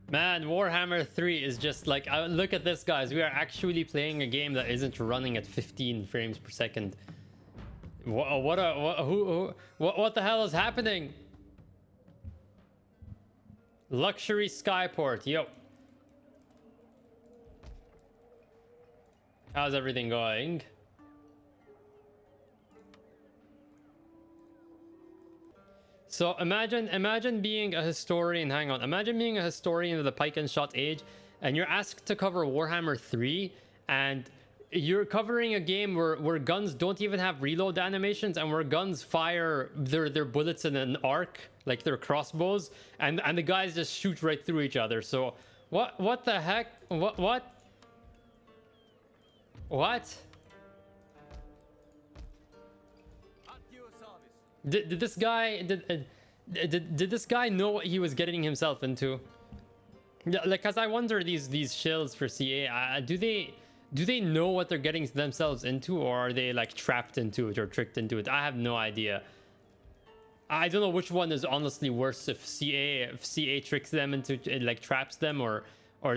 Man, Warhammer 3 is just like, look at this, guys. We are actually playing a game that isn't running at 15 frames per second. What the hell is happening? Luxury Skyport, yo. How's everything going? So imagine being a historian. Hang on, imagine being a historian of the pike and shot age, and you're asked to cover Warhammer 3, and you're covering a game where guns don't even have reload animations, and where guns fire their bullets in an arc, like their crossbows, and the guys just shoot right through each other. So what the heck? What? Did this guy did this guy know what he was getting himself into? Like, cause I wonder these shills for CA, do they know what they're getting themselves into, or are they like trapped into it or tricked into it? I have no idea. I don't know which one is honestly worse, if CA tricks them into, like, traps them, or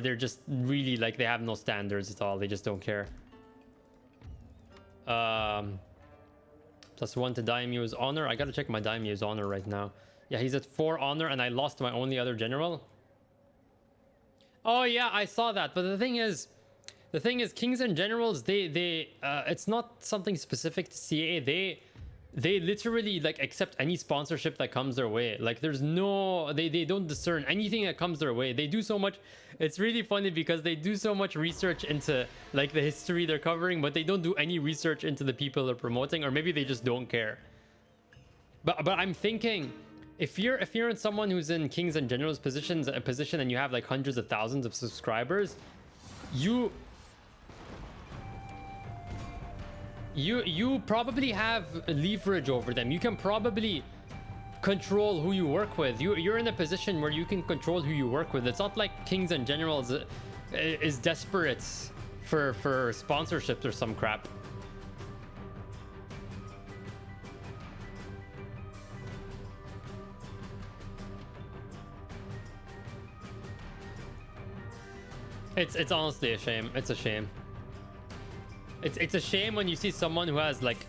they're just really like they have no standards at all. They just don't care. +1 to Daimyo's honor. I gotta check my Daimyo's honor right now. Yeah, he's at 4 honor, and I lost my only other general. Oh yeah, I saw that. But the thing is, kings and generals, they it's not something specific to CA. They literally like accept any sponsorship that comes their way. Like, there's no, they don't discern anything that comes their way. They do so much. It's really funny because they do so much research into like the history they're covering, but they don't do any research into the people they're promoting, or maybe they just don't care. But I'm thinking, if you're in someone who's in kings and generals position, and you have like hundreds of thousands of subscribers, you probably have leverage over them. You can probably control who you work with. You're in a position where you can control who you work with. It's not like kings and generals is desperate for sponsorships or some crap. It's honestly a shame. It's a shame. It's a shame when you see someone who has like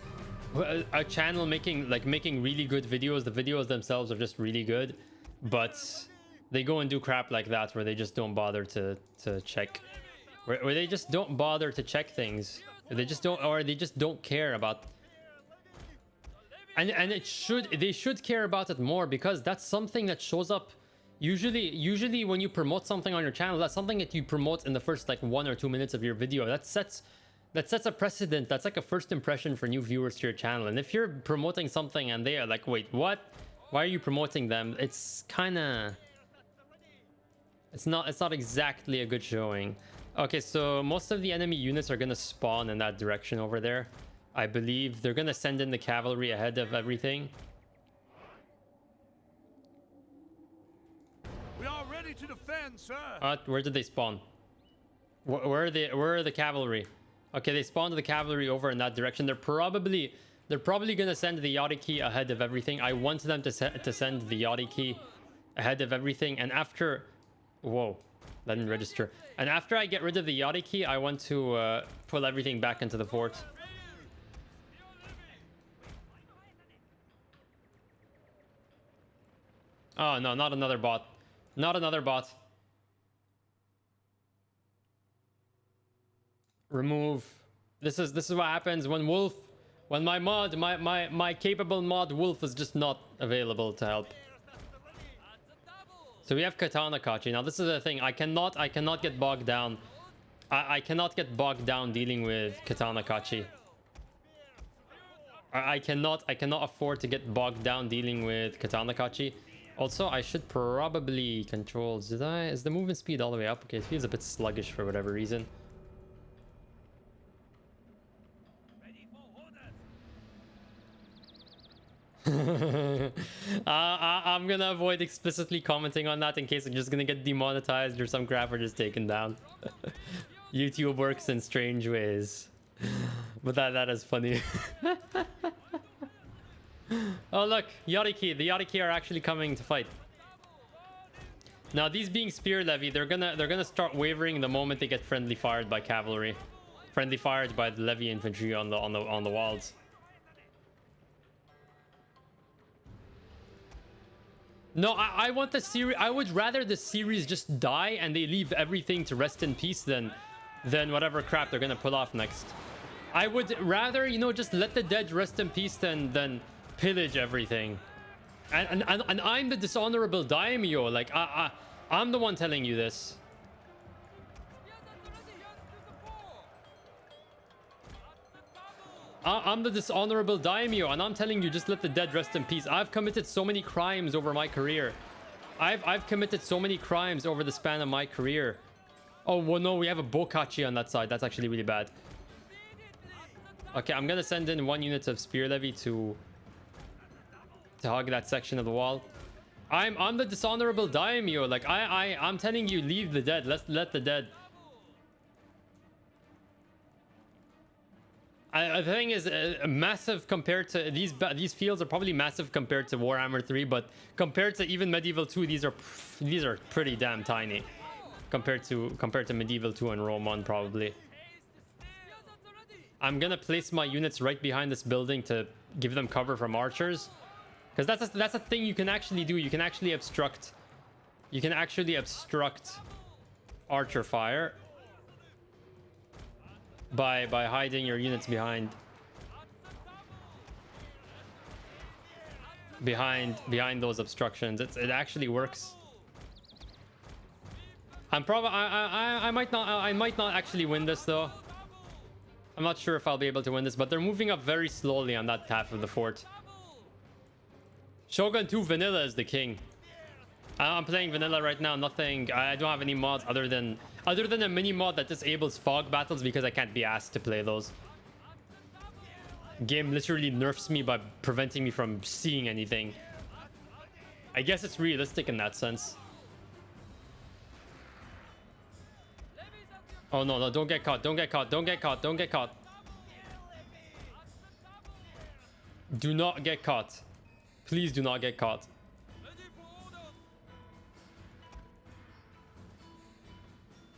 a channel making really good videos. The videos themselves are just really good, but they go and do crap like that where they just don't bother to check, where they just don't bother to check things. They just don't care about. And they should care about it more, because that's something that shows up usually when you promote something on your channel. That's something that you promote in the first like 1 or 2 minutes of your video. That sets a precedent. That's like a first impression for new viewers to your channel. And if you're promoting something and they are like, wait, what? Why are you promoting them? It's not exactly a good showing. Okay, so most of the enemy units are gonna spawn in that direction over there. I believe they're gonna send in the cavalry ahead of everything. We are ready to defend, sir. Where did they spawn? Where are the cavalry? Okay, they spawned the cavalry over in that direction. They're probably gonna send the Yachty key ahead of everything. I want them to send the Yachty key ahead of everything, and after, whoa, that didn't register. And after I get rid of the Yachty key, I want to pull everything back into the fort. Oh no, not another bot. Not another bot. Remove. This is what happens when my capable mod Wolf is just not available to help. So we have Katana Kachi. Now this is the thing. I cannot get bogged down. I cannot get bogged down dealing with Katana Kachi. I cannot afford to get bogged down dealing with Katana Kachi. Also, I should probably control. Is the movement speed all the way up? Okay, it feels a bit sluggish for whatever reason. I'm gonna avoid explicitly commenting on that in case I'm just gonna get demonetized or some crap or just taken down. YouTube works in strange ways. But that is funny. Oh look, Yachty key. The Yachty key are actually coming to fight. Now these being spear levy, they're gonna start wavering the moment they get friendly fired by cavalry, friendly fired by the levy infantry on the walls. No, I want the series. I would rather the series just die and they leave everything to rest in peace than whatever crap they're gonna pull off next. I would rather, you know, just let the dead rest in peace than pillage everything. And I'm the dishonorable daimyo. Like I'm the one telling you this. I'm the dishonorable daimyo, and I'm telling you, just let the dead rest in peace. I've committed so many crimes over my career. I've committed so many crimes over the span of my career. Oh, well, no, we have a bokachi on that side. That's actually really bad. Okay, I'm gonna send in 1 unit of spear levy to hug that section of the wall. I'm the dishonorable daimyo. Like I'm telling you, leave the dead. Let the dead. The thing is, massive compared to these fields are probably massive compared to Warhammer 3, but compared to even Medieval 2, these are pretty damn tiny compared to Medieval 2 and Rome 1 probably. I'm gonna place my units right behind this building to give them cover from archers, because that's a thing you can actually do. You can actually obstruct. You can actually obstruct archer fire by hiding your units behind those obstructions. It actually works. I might not actually win this though. I'm not sure if I'll be able to win this, but they're moving up very slowly on that half of the fort. Shogun 2 vanilla is the king. I'm playing vanilla right now. Nothing. I don't have any mods other than a mini mod that disables fog battles because I can't be asked to play those. Game literally nerfs me by preventing me from seeing anything. I guess it's realistic in that sense. Oh no, don't get caught. Don't get caught. Don't get caught. Don't get caught. Do not get caught. Please do not get caught.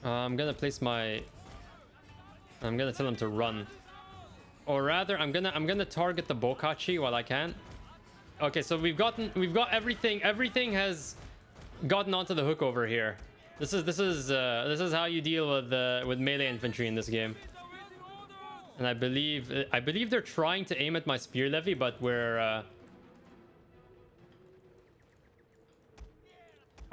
I'm gonna place my... I'm gonna tell him to run. Or rather, I'm gonna target the bokachi while I can. Okay, so we've got everything. Everything has gotten onto the hook over here. This is how you deal with melee infantry in this game. And I believe they're trying to aim at my spear levy, but we're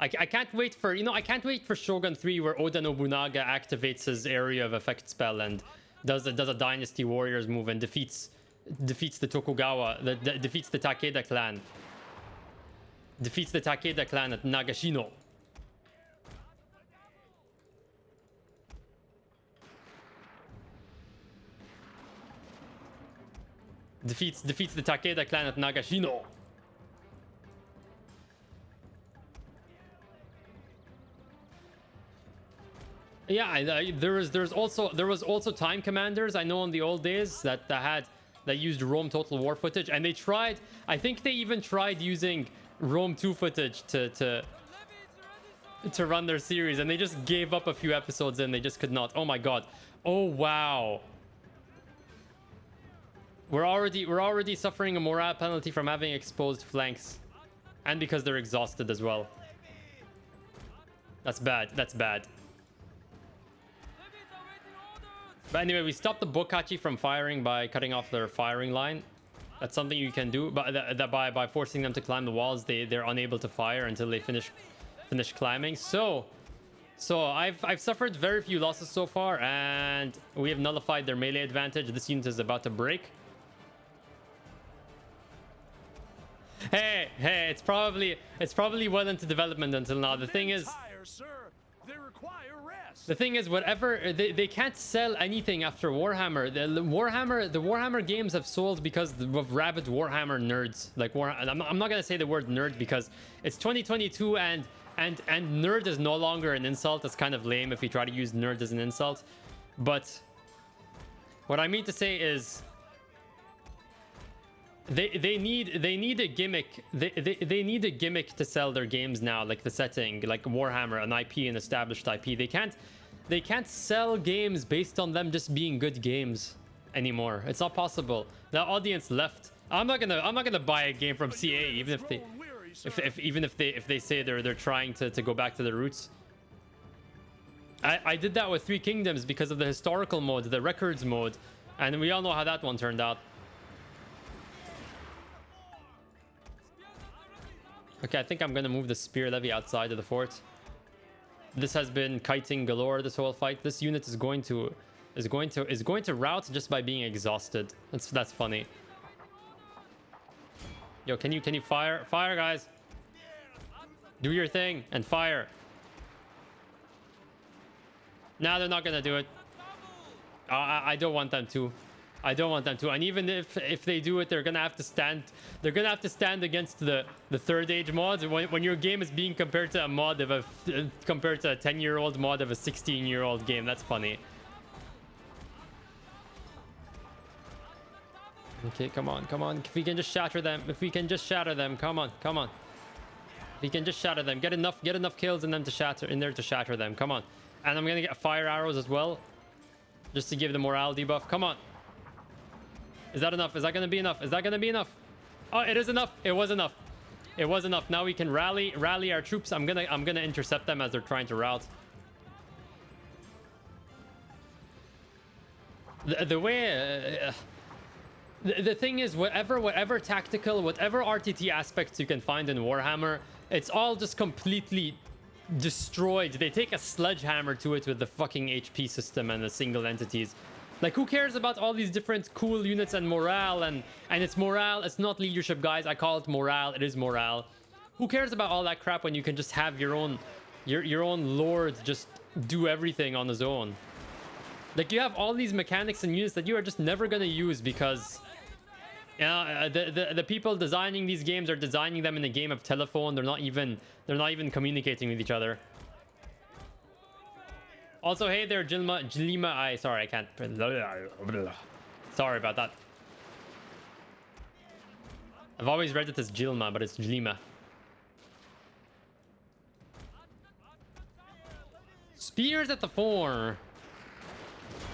I can't wait for, you know, I can't wait for Shogun 3 where Oda Nobunaga activates his area of effect spell and does a Dynasty Warriors move and defeats the Tokugawa, defeats the Takeda clan. Defeats the Takeda clan at Nagashino. Defeats the Takeda clan at Nagashino. Yeah, there was also time commanders I know in the old days that used Rome Total War footage, and they tried. I think they even tried using Rome 2 footage to run their series, and they just gave up a few episodes in. They just could not. Oh my god. Oh wow. We're already suffering a morale penalty from having exposed flanks, and because they're exhausted as well. That's bad. That's bad. But anyway, we stopped the bokachi from firing by cutting off their firing line. That's something you can do, but by forcing them to climb the walls, they're unable to fire until they finish climbing. So I've suffered very few losses so far, and we have nullified their melee advantage. This unit is about to break. Hey, it's probably well into development until now. The thing is, whatever they can't sell anything after Warhammer. The Warhammer games have sold because of rabid Warhammer nerds. Like I'm not gonna say the word nerd because it's 2022 and nerd is no longer an insult. It's kind of lame if you try to use nerd as an insult. But what I mean to say is They need a gimmick. They need a gimmick to sell their games now, like the setting, like Warhammer, an IP, an established IP. They can't sell games based on them just being good games anymore. It's not possible. The audience left. I'm not gonna buy a game from CA even if they say they're trying to go back to the roots. I did that with Three Kingdoms because of the historical mode, the records mode, and we all know how that one turned out. Okay, I think I'm gonna move the spear levy outside of the fort. This has been kiting galore this whole fight. This unit is going to rout just by being exhausted. That's funny. Yo, can you fire guys? Do your thing and fire. Nah, they're not gonna do it. I don't want them to. I don't want them to. And even if they do it, they're gonna have to stand. They're gonna have to stand against the third age mods when your game is being compared to a mod of compared to a 10-year-old mod of a 16-year-old game. That's funny. Okay, come on. If we can just shatter them. Come on. If we can just shatter them. Get enough kills in them to shatter them. Come on. And I'm gonna get fire arrows as well, just to give the morale debuff. Come on. Is that enough? Is that gonna be enough? Oh, it is enough. It was enough. Now we can rally our troops. I'm gonna intercept them as they're trying to rout. The thing is, whatever tactical, whatever RTT aspects you can find in Warhammer, it's all just completely destroyed. They take a sledgehammer to it with the fucking HP system and the single entities. Like, who cares about all these different cool units and morale? And it's morale. It's not leadership, guys. I call it morale. It is morale. Who cares about all that crap when you can just have your own lord just do everything on his own? Like, you have all these mechanics and units that you are just never gonna use because the people designing these games are designing them in a game of telephone. They're not even communicating with each other. Also, hey there, Jilima. Sorry, I can't. Sorry about that. I've always read it as Jilma, but it's Jilima. Spears at the 4.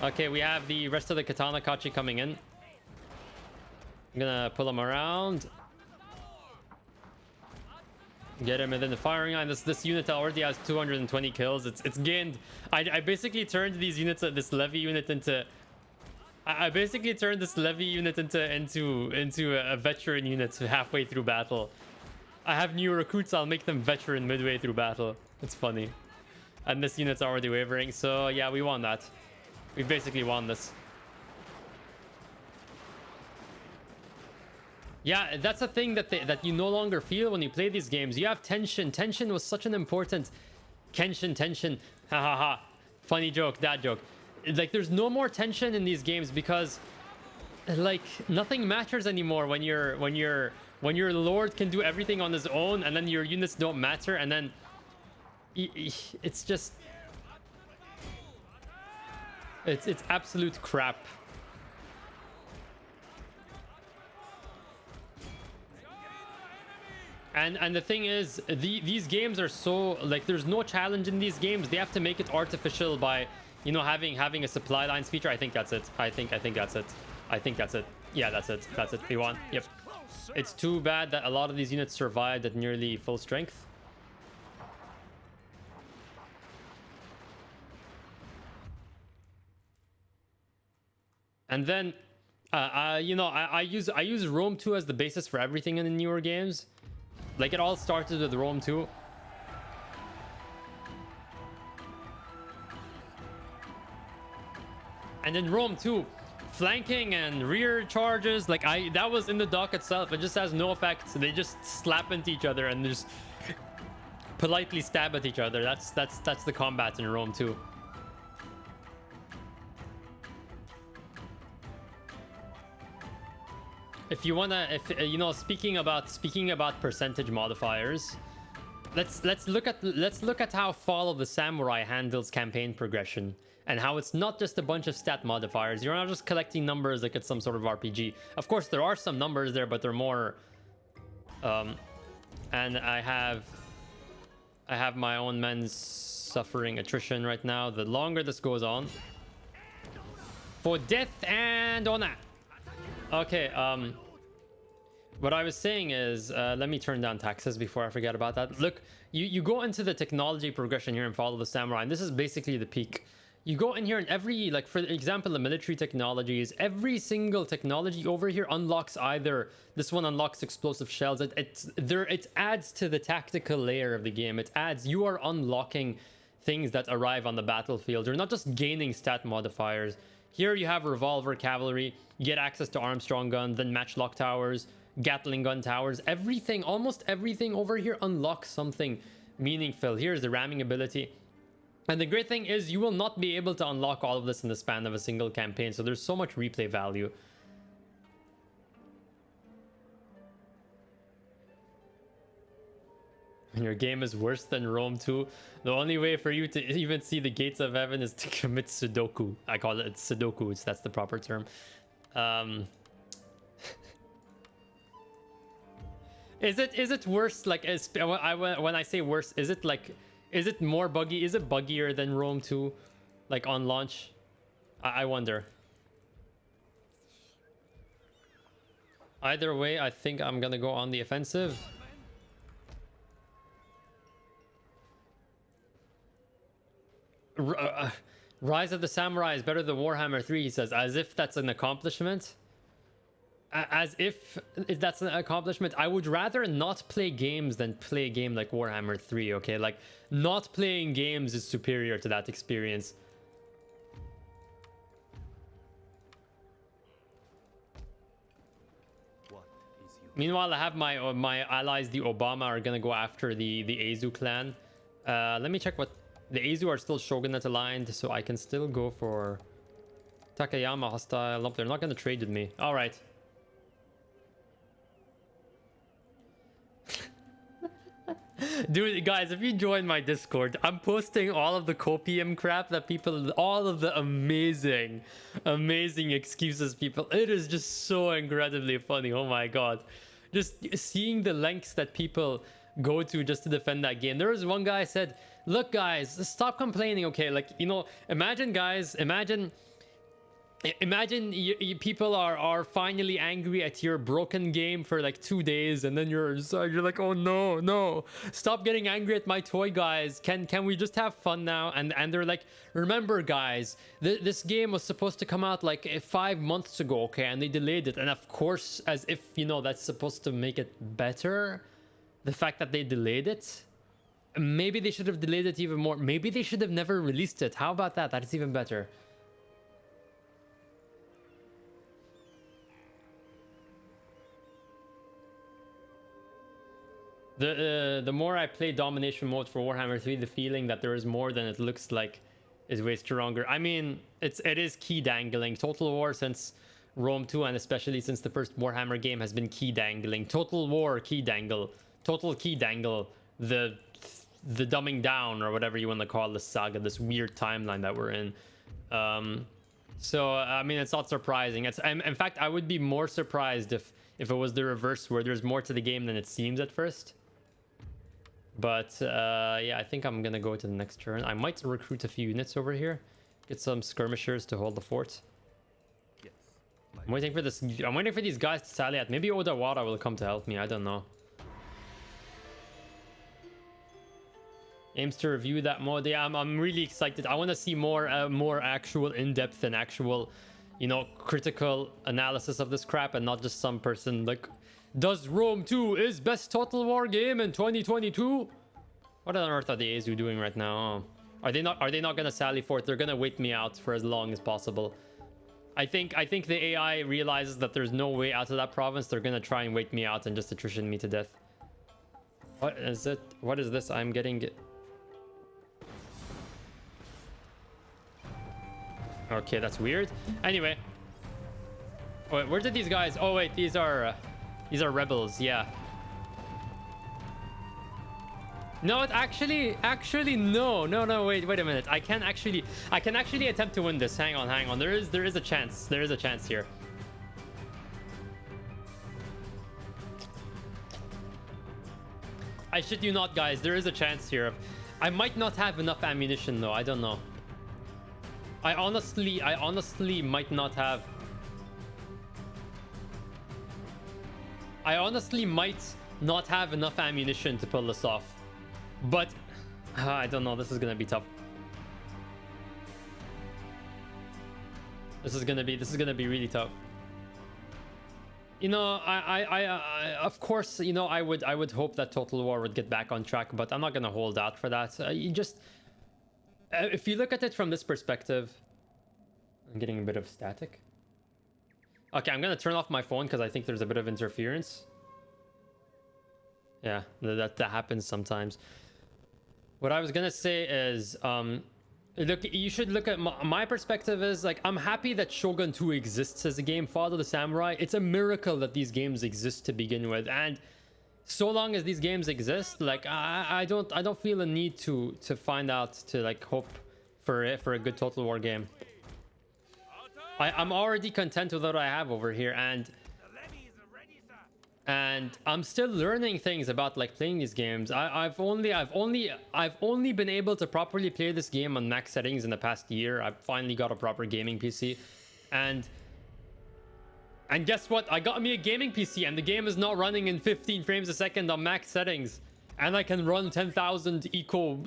Okay, we have the rest of the Katana Kachi coming in. I'm gonna pull him around. Get him within the firing line. This unit already has 220 kills. It's gained. I basically turned these units, this levy unit into. I basically turned this levy unit into a veteran unit halfway through battle. I have new recruits. I'll make them veteran midway through battle. It's funny. And this unit's already wavering. So yeah, we won that. We basically won this. Yeah, that's a thing that you no longer feel when you play these games. You have tension. Tension was such an important... Tension. Ha ha ha. Funny joke, dad joke. Like, there's no more tension in these games because, like, nothing matters anymore when your lord can do everything on his own and then your units don't matter, and then it's just... It's absolute crap. And the thing is, these games are so, like, there's no challenge in these games. They have to make it artificial by, you know, having a supply lines feature. I think that's it. I think that's it. Yeah, that's it. We won. Yep. It's too bad that a lot of these units survived at nearly full strength. And then, you know, I use Rome 2 as the basis for everything in the newer games. Like, it all started with Rome 2. And in Rome 2, flanking and rear charges, like, that was in the dock itself. It just has no effect. They just slap into each other and just politely stab at each other. That's the combat in Rome 2. If you wanna, you know, speaking about percentage modifiers, let's look at how Fall of the Samurai handles campaign progression, and how it's not just a bunch of stat modifiers. You're not just collecting numbers like it's some sort of RPG. Of course, there are some numbers there, but they're more. And I have my own men suffering attrition right now. The longer this goes on, for death and honor. Okay. What I was saying is, let me turn down taxes before I forget about that. Look, you go into the technology progression here in Fall of the Samurai, and this is basically the peak. You go in here and every, like for example, the military technologies, every single technology over here unlocks either, this one unlocks explosive shells. It adds to the tactical layer of the game. It adds, you are unlocking things that arrive on the battlefield. You're not just gaining stat modifiers. Here you have revolver cavalry, you get access to Armstrong guns, then matchlock towers, Gatling gun towers. Everything, almost everything over here unlocks something meaningful. Here's the ramming ability. And the great thing is you will not be able to unlock all of this in the span of a single campaign. So there's so much replay value. And your game is worse than Rome 2. The only way for you to even see the gates of heaven is to commit Sudoku. I call it Sudoku. That's the proper term. Is it worse? Like, when I say worse, is it like, is it more buggy? Is it buggier than Rome 2, like on launch? I wonder. Either way, I think I'm gonna go on the offensive. Rise of the Samurai is better than Warhammer 3, he says, as if that's an accomplishment. As if that's an accomplishment. I would rather not play games than play a game like Warhammer 3, okay? Like, not playing games is superior to that experience. Meanwhile, I have my allies, the Obama, are gonna go after the ASU clan. Let me check what... The ASU are still Shogunate aligned, so I can still go for Takayama hostile. Nope, they're not gonna trade with me. Alright. Dude, guys, if you join my Discord, I'm posting all of the copium crap that people, all of the amazing excuses people. It is just so incredibly funny. Oh my god. Just seeing the lengths that people go to just to defend that game. There was one guy said, look guys, stop complaining, okay? Like, you know, imagine guys, imagine people are finally angry at your broken game for like 2 days, and then you're like, oh no, stop getting angry at my toy, guys. Can we just have fun now? And they're like, remember guys, this game was supposed to come out like 5 months ago, okay? And they delayed it. And of course, as if, you know, that's supposed to make it better, the fact that they delayed it. Maybe they should have delayed it even more. Maybe they should have never released it. How about that? That's even better. The more I play domination mode for Warhammer 3, the feeling that there is more than it looks like is way stronger. I mean, it is key dangling. Total War since Rome 2, and especially since the first Warhammer game, has been key dangling. Total War key dangle. Total key dangle. The dumbing down, or whatever you want to call this saga, this weird timeline that we're in. So I mean, it's not surprising. In fact, I would be more surprised if it was the reverse, where there's more to the game than it seems at first. But yeah, I think I'm gonna go to the next turn. I might recruit a few units over here, get some skirmishers to hold the fort. Yes. I'm waiting for this. I'm waiting for these guys to sally at. Maybe Odawara will come to help me. I don't know. Aims to review that mode. Yeah, I'm really excited. I want to see more actual in-depth and actual, you know, critical analysis of this crap, and not just some person like, does Rome 2 is best Total War game in 2022? What on earth are the ASU doing right now? Are they not gonna sally forth? They're gonna wait me out for as long as possible. I think the AI realizes that there's no way out of that province. They're gonna try and wait me out and just attrition me to death. What is it? What is this? I'm getting... Okay, that's weird. Anyway. Wait, where did these guys... Oh, wait, these are rebels, yeah. No, it actually no, wait a minute. I can actually attempt to win this. Hang on. There is a chance. There is a chance here. I shit you not, guys. There is a chance here. I might not have enough ammunition though. I don't know. I honestly might not have. I honestly might not have enough ammunition to pull this off. But I don't know. This is gonna be tough. This is gonna be really tough. You know, I of course, you know, I would hope that Total War would get back on track, but I'm not gonna hold out for that. You just, if you look at it from this perspective, I'm getting a bit of static. Okay, I'm gonna turn off my phone because I think there's a bit of interference. Yeah, that happens sometimes. What I was gonna say is, look, you should look at my perspective is like, I'm happy that Shogun 2 exists as a game. Father of the Samurai, it's a miracle that these games exist to begin with, and so long as these games exist, like I don't feel a need to find out, to like hope for a good Total War game. I'm already content with what I have over here, and I'm still learning things about like playing these games. I've only been able to properly play this game on max settings in the past year. I've finally got a proper gaming PC, and guess what? I got me a gaming PC, and the game is not running in 15 frames a second on max settings, and I can run 10,000 eco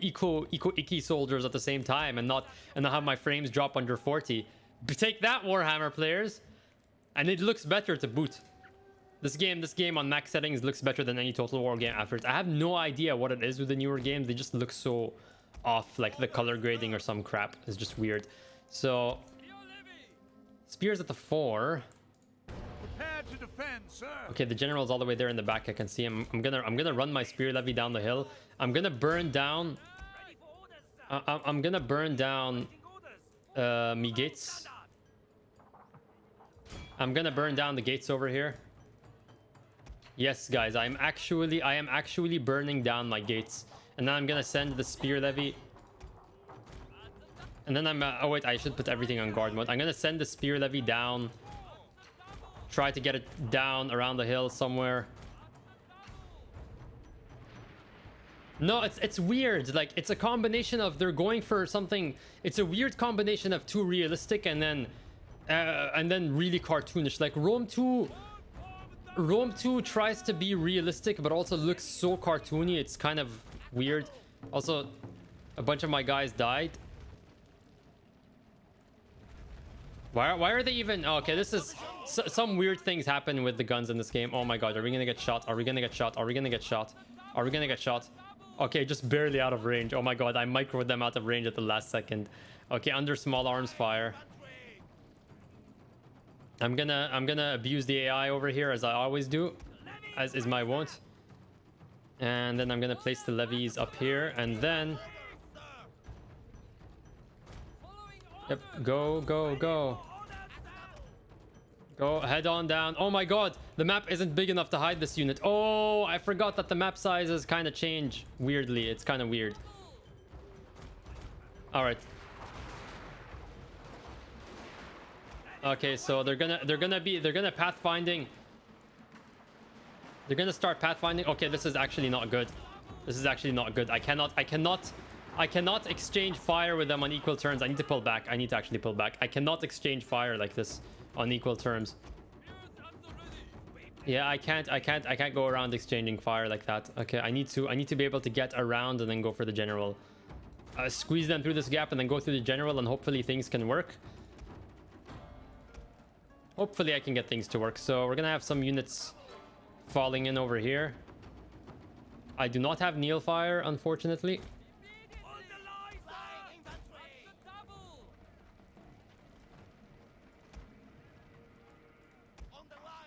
soldiers at the same time, and not have my frames drop under 40. Take that, Warhammer players, and it looks better to boot. This game on max settings looks better than any Total War game afterwards. I have no idea what it is with the newer games. They just look so off, like the color grading or some crap is just weird. So spears at the 4. Prepare to defend, sir. Okay, the general's all the way there in the back. I can see him. I'm gonna run my spear levy down the hill. I'm gonna burn down. I'm gonna burn down me gates. I'm gonna burn down the gates over here. Yes, guys, I am actually burning down my gates, and then I'm gonna send the spear levy, and then I'm oh wait, I should put everything on guard mode. I'm gonna send the spear levy down, try to get it down around the hill somewhere. No, it's weird. Like, it's a combination of, they're going for something. It's a weird combination of too realistic and then really cartoonish. Like Rome 2 tries to be realistic but also looks so cartoony. It's kind of weird. Also, a bunch of my guys died. Why are they even... Oh, okay, this is... some weird things happen with the guns in this game. Oh my god, are we gonna get shot? Are we gonna get shot? Are we gonna get shot? Are we gonna get shot? Okay, just barely out of range. Oh my god, I microed them out of range at the last second. Okay, under small arms fire. I'm gonna abuse the AI over here, as I always do, as is my wont. And then I'm gonna place the levies up here, and then... Yep, go. Go, head on down. Oh my god, the map isn't big enough to hide this unit. Oh, I forgot that the map sizes kind of change weirdly. It's kind of weird. All right. Okay, so they're gonna pathfinding. They're gonna start pathfinding. Okay, this is actually not good. This is actually not good. I cannot exchange fire with them on equal terms. I need to pull back. I need to actually pull back. I cannot exchange fire like this on equal terms. Yeah, I can't go around exchanging fire like that. Okay, I need to be able to get around and then go for the general. Squeeze them through this gap and then go through the general, and hopefully things can work. Hopefully I can get things to work. So we're gonna have some units falling in over here. I do not have Neil fire, unfortunately.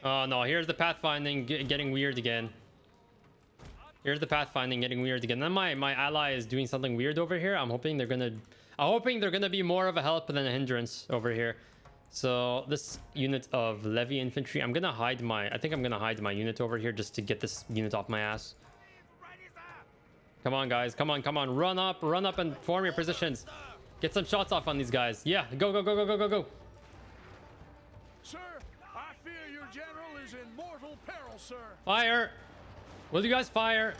Oh no, here's the pathfinding getting weird again. Here's the pathfinding getting weird again. Then my ally is doing something weird over here. I'm hoping they're gonna be more of a help than a hindrance over here. So this unit of levy infantry, I think I'm gonna hide my unit over here just to get this unit off my ass. Come on, guys. Come on, come on. Run up and form your positions. Get some shots off on these guys. Yeah, go, go, go, go, go, go, go. Sir, I fear your general is in mortal peril, sir. Fire. Will you guys fire?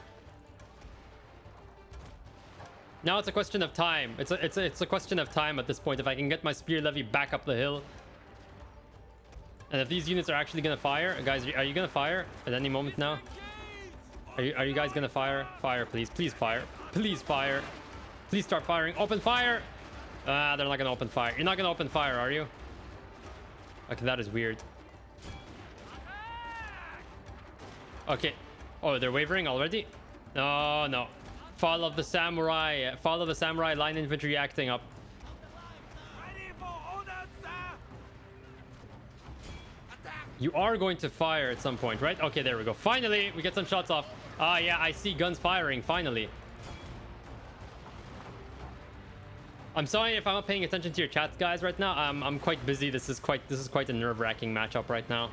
Now it's a question of time. It's a question of time at this point. If I can get my spear levy back up the hill. And if these units are actually going to fire. Guys, are you going to fire at any moment now? Are you guys going to fire? Fire, please. Please fire. Please fire. Please start firing. Open fire. Ah, they're not going to open fire. You're not going to open fire, are you? Okay, that is weird. Okay. Oh, they're wavering already? No, no. Fall of the samurai. Fall of the samurai line infantry acting up. You are going to fire at some point, right? Okay, there we go. Finally, we get some shots off. Ah, yeah, I see guns firing. Finally. I'm sorry if I'm not paying attention to your chats, guys, right now. I'm quite busy. This is quite a nerve-wracking matchup right now.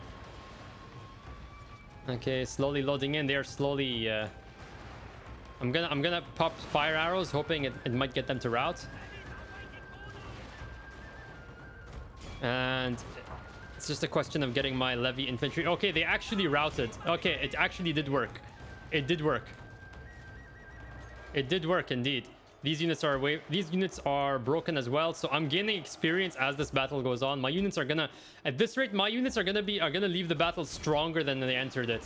Okay, slowly loading in. They're slowly. I'm gonna pop fire arrows, hoping it might get them to rout. And it's just a question of getting my levy infantry. Okay, they actually routed. Okay, it actually did work. It did work. It did work indeed. These units are broken as well, so I'm gaining experience as this battle goes on. My units are gonna, at this rate, my units are gonna leave the battle stronger than they entered it.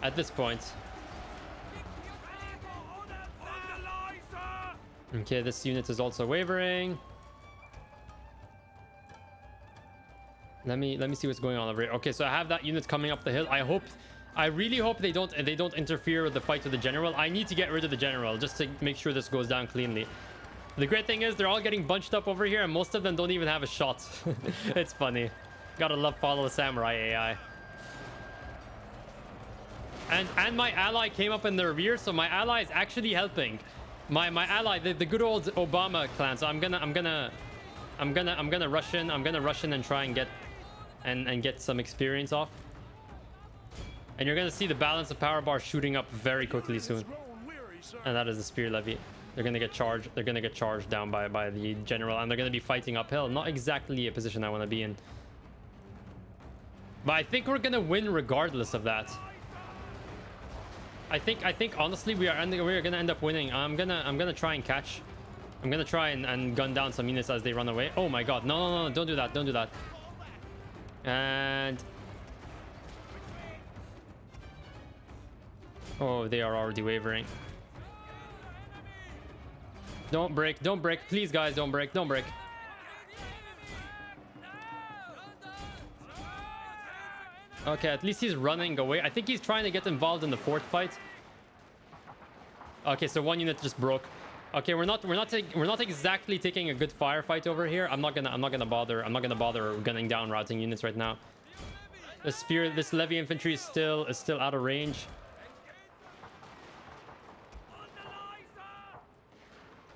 At this point. Okay, this unit is also wavering. Let me see what's going on over here. Okay, so I have that unit coming up the hill. I really hope they don't interfere with the fight with the general. I need to get rid of the general just to make sure this goes down cleanly. The great thing is they're all getting bunched up over here and most of them don't even have a shot. It's funny. Gotta love follow the samurai AI. And my ally came up in the rear, so my ally is actually helping. My ally, the good old Obama clan. So I'm gonna rush in. I'm gonna rush in and try and get some experience off. And you're gonna see the balance of power bar shooting up very quickly soon. And that is the spear levy. They're gonna get charged. They're gonna get charged down by the general, and they're gonna be fighting uphill. Not exactly a position I want to be in. But I think we're gonna win regardless of that. I think honestly we're gonna end up winning. I'm gonna try and catch. I'm gonna try and gun down some units as they run away. Oh my god, no, don't do that, don't do that. And oh, they are already wavering. Don't break, please guys, don't break. Okay, at least he's running away. I think he's trying to get involved in the fort fight. Okay, so one unit just broke. Okay, we're not exactly taking a good firefight over here. I'm not gonna bother gunning down routing units right now. This levy infantry is still out of range.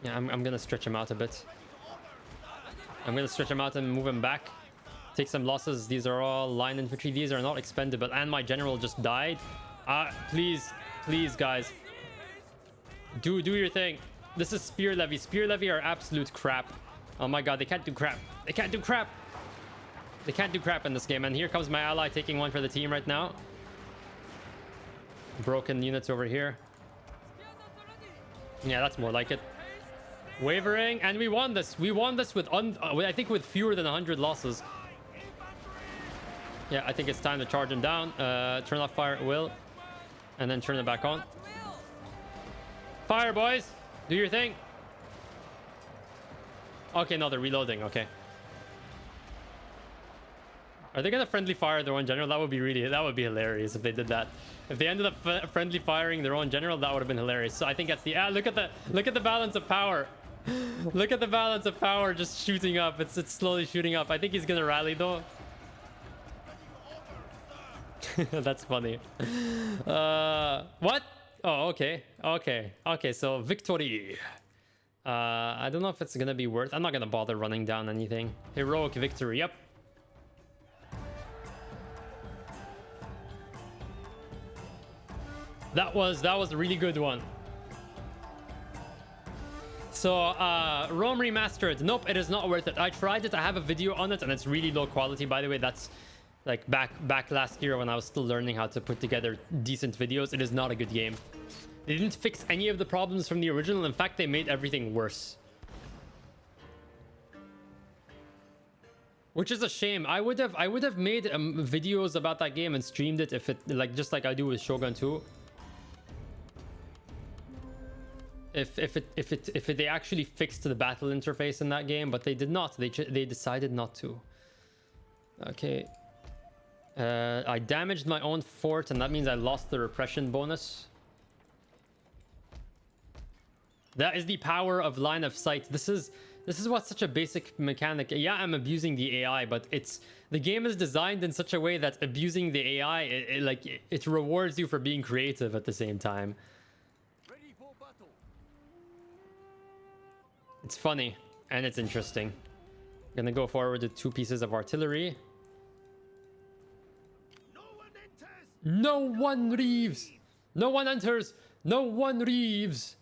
Yeah, I'm gonna stretch him out a bit. I'm gonna stretch him out and move him back. Take some losses. These are all line infantry. These are not expendable. And my general just died. Please, guys. Do your thing. This is spear levy. Spear levy are absolute crap. Oh my god, they can't do crap. They can't do crap. They can't do crap in this game. And here comes my ally taking one for the team right now. Broken units over here. Yeah, that's more like it. Wavering, and we won this. We won this with I think with fewer than 100 losses. Yeah, I think it's time to charge him down. Turn off fire at will, and then turn it back on. Fire, boys. Do your thing. Okay, no, they're reloading. Okay. Are they gonna friendly fire their own general? That would be hilarious if they did that. If they ended up friendly firing their own general, that would have been hilarious. So I think that's the look at the balance of power. Look at the balance of power just shooting up. It's slowly shooting up. I think he's gonna rally though. That's funny. What? Oh, okay. So victory. I don't know if it's gonna be worth. I'm not gonna bother running down anything. Heroic victory. Yep. That was a really good one. So Rome Remastered, nope, it is not worth it. I tried it, I have a video on it, and it's really low quality, by the way. That's like back last year when I was still learning how to put together decent videos. It is not a good game. They didn't fix any of the problems from the original. In fact, they made everything worse, which is a shame. I would have made videos about that game and streamed it if it, like, just like I do with Shogun 2. If they actually fixed the battle interface in that game, but they did not. They decided not to. Okay. I damaged my own fort, and that means I lost the repression bonus. That is the power of line of sight. This is what's such a basic mechanic. Yeah, I'm abusing the AI, but the game is designed in such a way that abusing the AI, it rewards you for being creative at the same time. Ready for battle. It's funny and it's interesting. Gonna go forward with 2 pieces of artillery. No one enters. No one leaves. No one enters. No one leaves.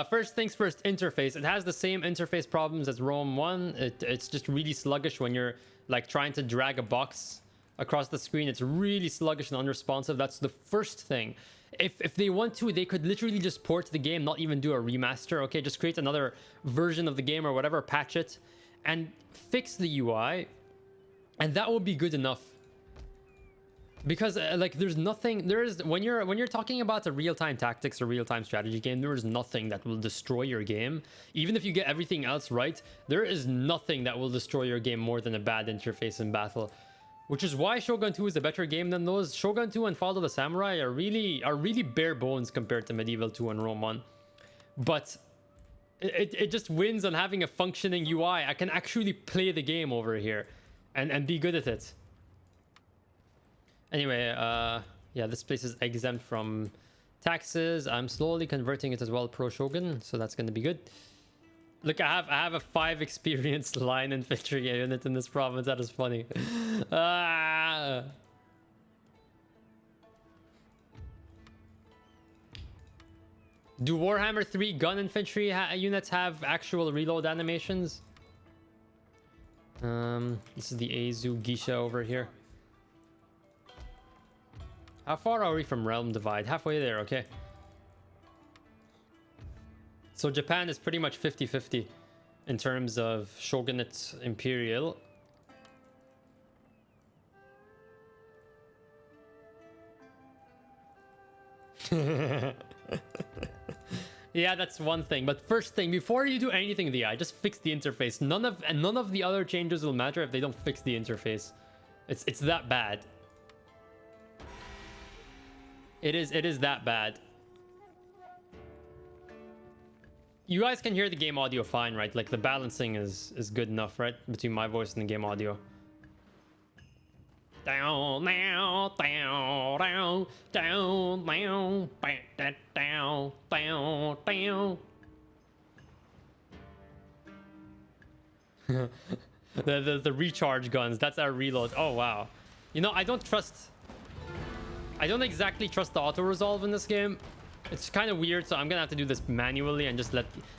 First things first, interface. It has the same interface problems as Rome 1. It's just really sluggish when you're like trying to drag a box across the screen. It's really sluggish and unresponsive. That's the first thing. If they want to, they could literally just port the game, not even do a remaster. Okay, just create another version of the game or whatever, patch it, and fix the UI, and that will be good enough. Because like there's nothing, when you're talking about a real-time tactics or real-time strategy game, there is nothing that will destroy your game. Even if you get everything else right, there is nothing that will destroy your game more than a bad interface in battle. Which is why Shogun 2 is a better game than those. Shogun 2 and Fall of the Samurai are really bare bones compared to Medieval 2 and Rome 1. But it just wins on having a functioning UI. I can actually play the game over here and be good at it. Anyway, yeah, this place is exempt from taxes. I'm slowly converting it as well, Pro Shogun, so that's going to be good. Look, I have a 5 experience line infantry unit in this province. That is funny. Ah. Do Warhammer 3 gun infantry units have actual reload animations? This is the Azu Geisha over here. How far are we from Realm Divide? Halfway there, okay. So Japan is pretty much 50-50 in terms of Shogunate Imperial. Yeah, that's one thing. But first thing, before you do anything with the AI, just fix the interface. None of the other changes will matter if they don't fix the interface. It's that bad. It is that bad. You guys can hear the game audio fine, right? Like the balancing is good enough, right? Between my voice and the game audio. Down, down, down, down, down, down, down, down, down. The recharge guns, that's our reload. Oh wow. You know, I don't exactly trust the auto resolve in this game. It's kind of weird, so I'm gonna have to do this manually and just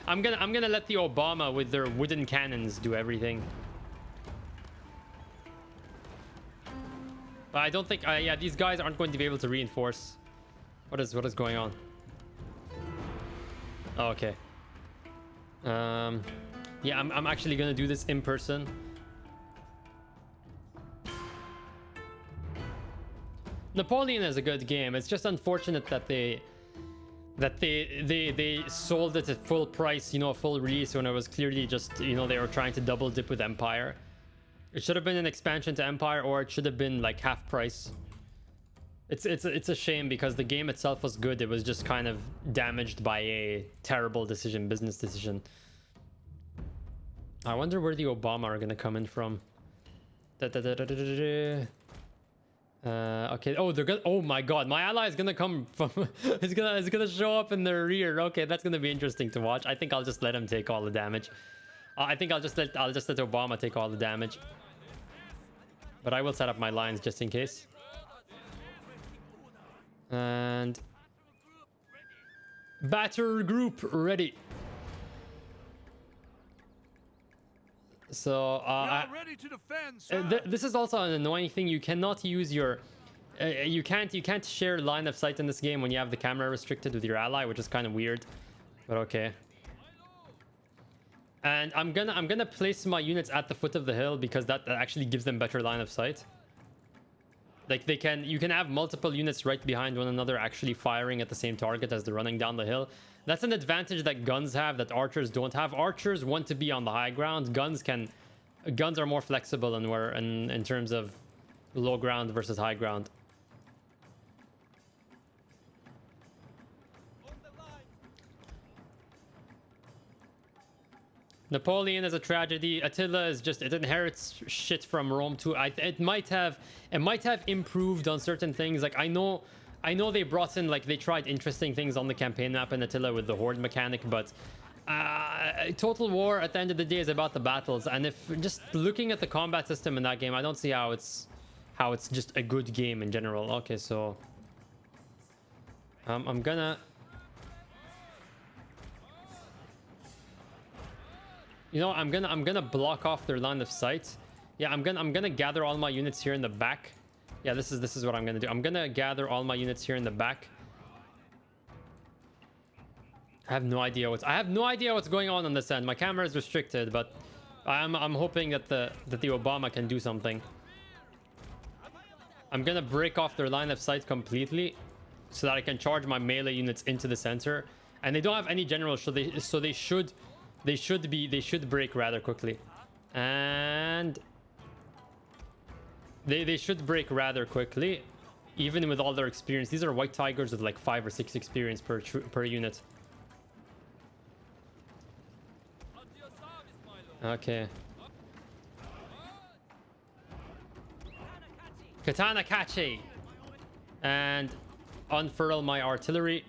I'm gonna let the Obama with their wooden cannons do everything. But I don't think yeah, these guys aren't going to be able to reinforce. What is going on? Oh, okay. Yeah, I'm actually gonna do this in person. Napoleon is a good game. It's just unfortunate that they sold it at full price, you know, a full release, when it was clearly just, you know, they were trying to double dip with Empire. It should have been an expansion to Empire, or it should have been like half price. It's a shame because the game itself was good. It was just kind of damaged by a terrible business decision. I wonder where the Obama are gonna come in from. Okay. Oh, they're gonna. Oh my God, my ally is gonna come from. It's gonna show up in their rear. Okay, that's gonna be interesting to watch. I think I'll just let him take all the damage. I think I'll just let Obama take all the damage. But I will set up my lines just in case. And batter group ready. So ready to defend, sir. this is also an annoying thing. You cannot use your you can't share line of sight in this game when you have the camera restricted with your ally, which is kind of weird, but okay. And I'm gonna place my units at the foot of the hill because that actually gives them better line of sight. Like you can have multiple units right behind one another actually firing at the same target as they're running down the hill. That's an advantage that guns have that archers don't have. Archers want to be on the high ground. Guns are more flexible and in terms of low ground versus high ground. Napoleon is a tragedy. Attila is just, it inherits shit from Rome too. It might have improved on certain things. Like I know they brought in, like they tried interesting things on the campaign map in Attila with the horde mechanic, but Total War at the end of the day is about the battles. And if just looking at the combat system in that game, I don't see how it's just a good game in general. Okay, so I'm gonna, you know, I'm gonna block off their line of sight. Yeah, I'm gonna gather all my units here in the back. Yeah, this is what I'm gonna do. I'm gonna gather all my units here in the back. I have no idea what's going on this end. My camera is restricted, but I'm hoping that the Obama can do something. I'm gonna break off their line of sight completely so that I can charge my melee units into the center. And they don't have any generals, so they should break rather quickly. And they should break rather quickly, even with all their experience. These are white tigers with like 5 or 6 experience per unit. Okay. Katana Kachi. And unfurl my artillery.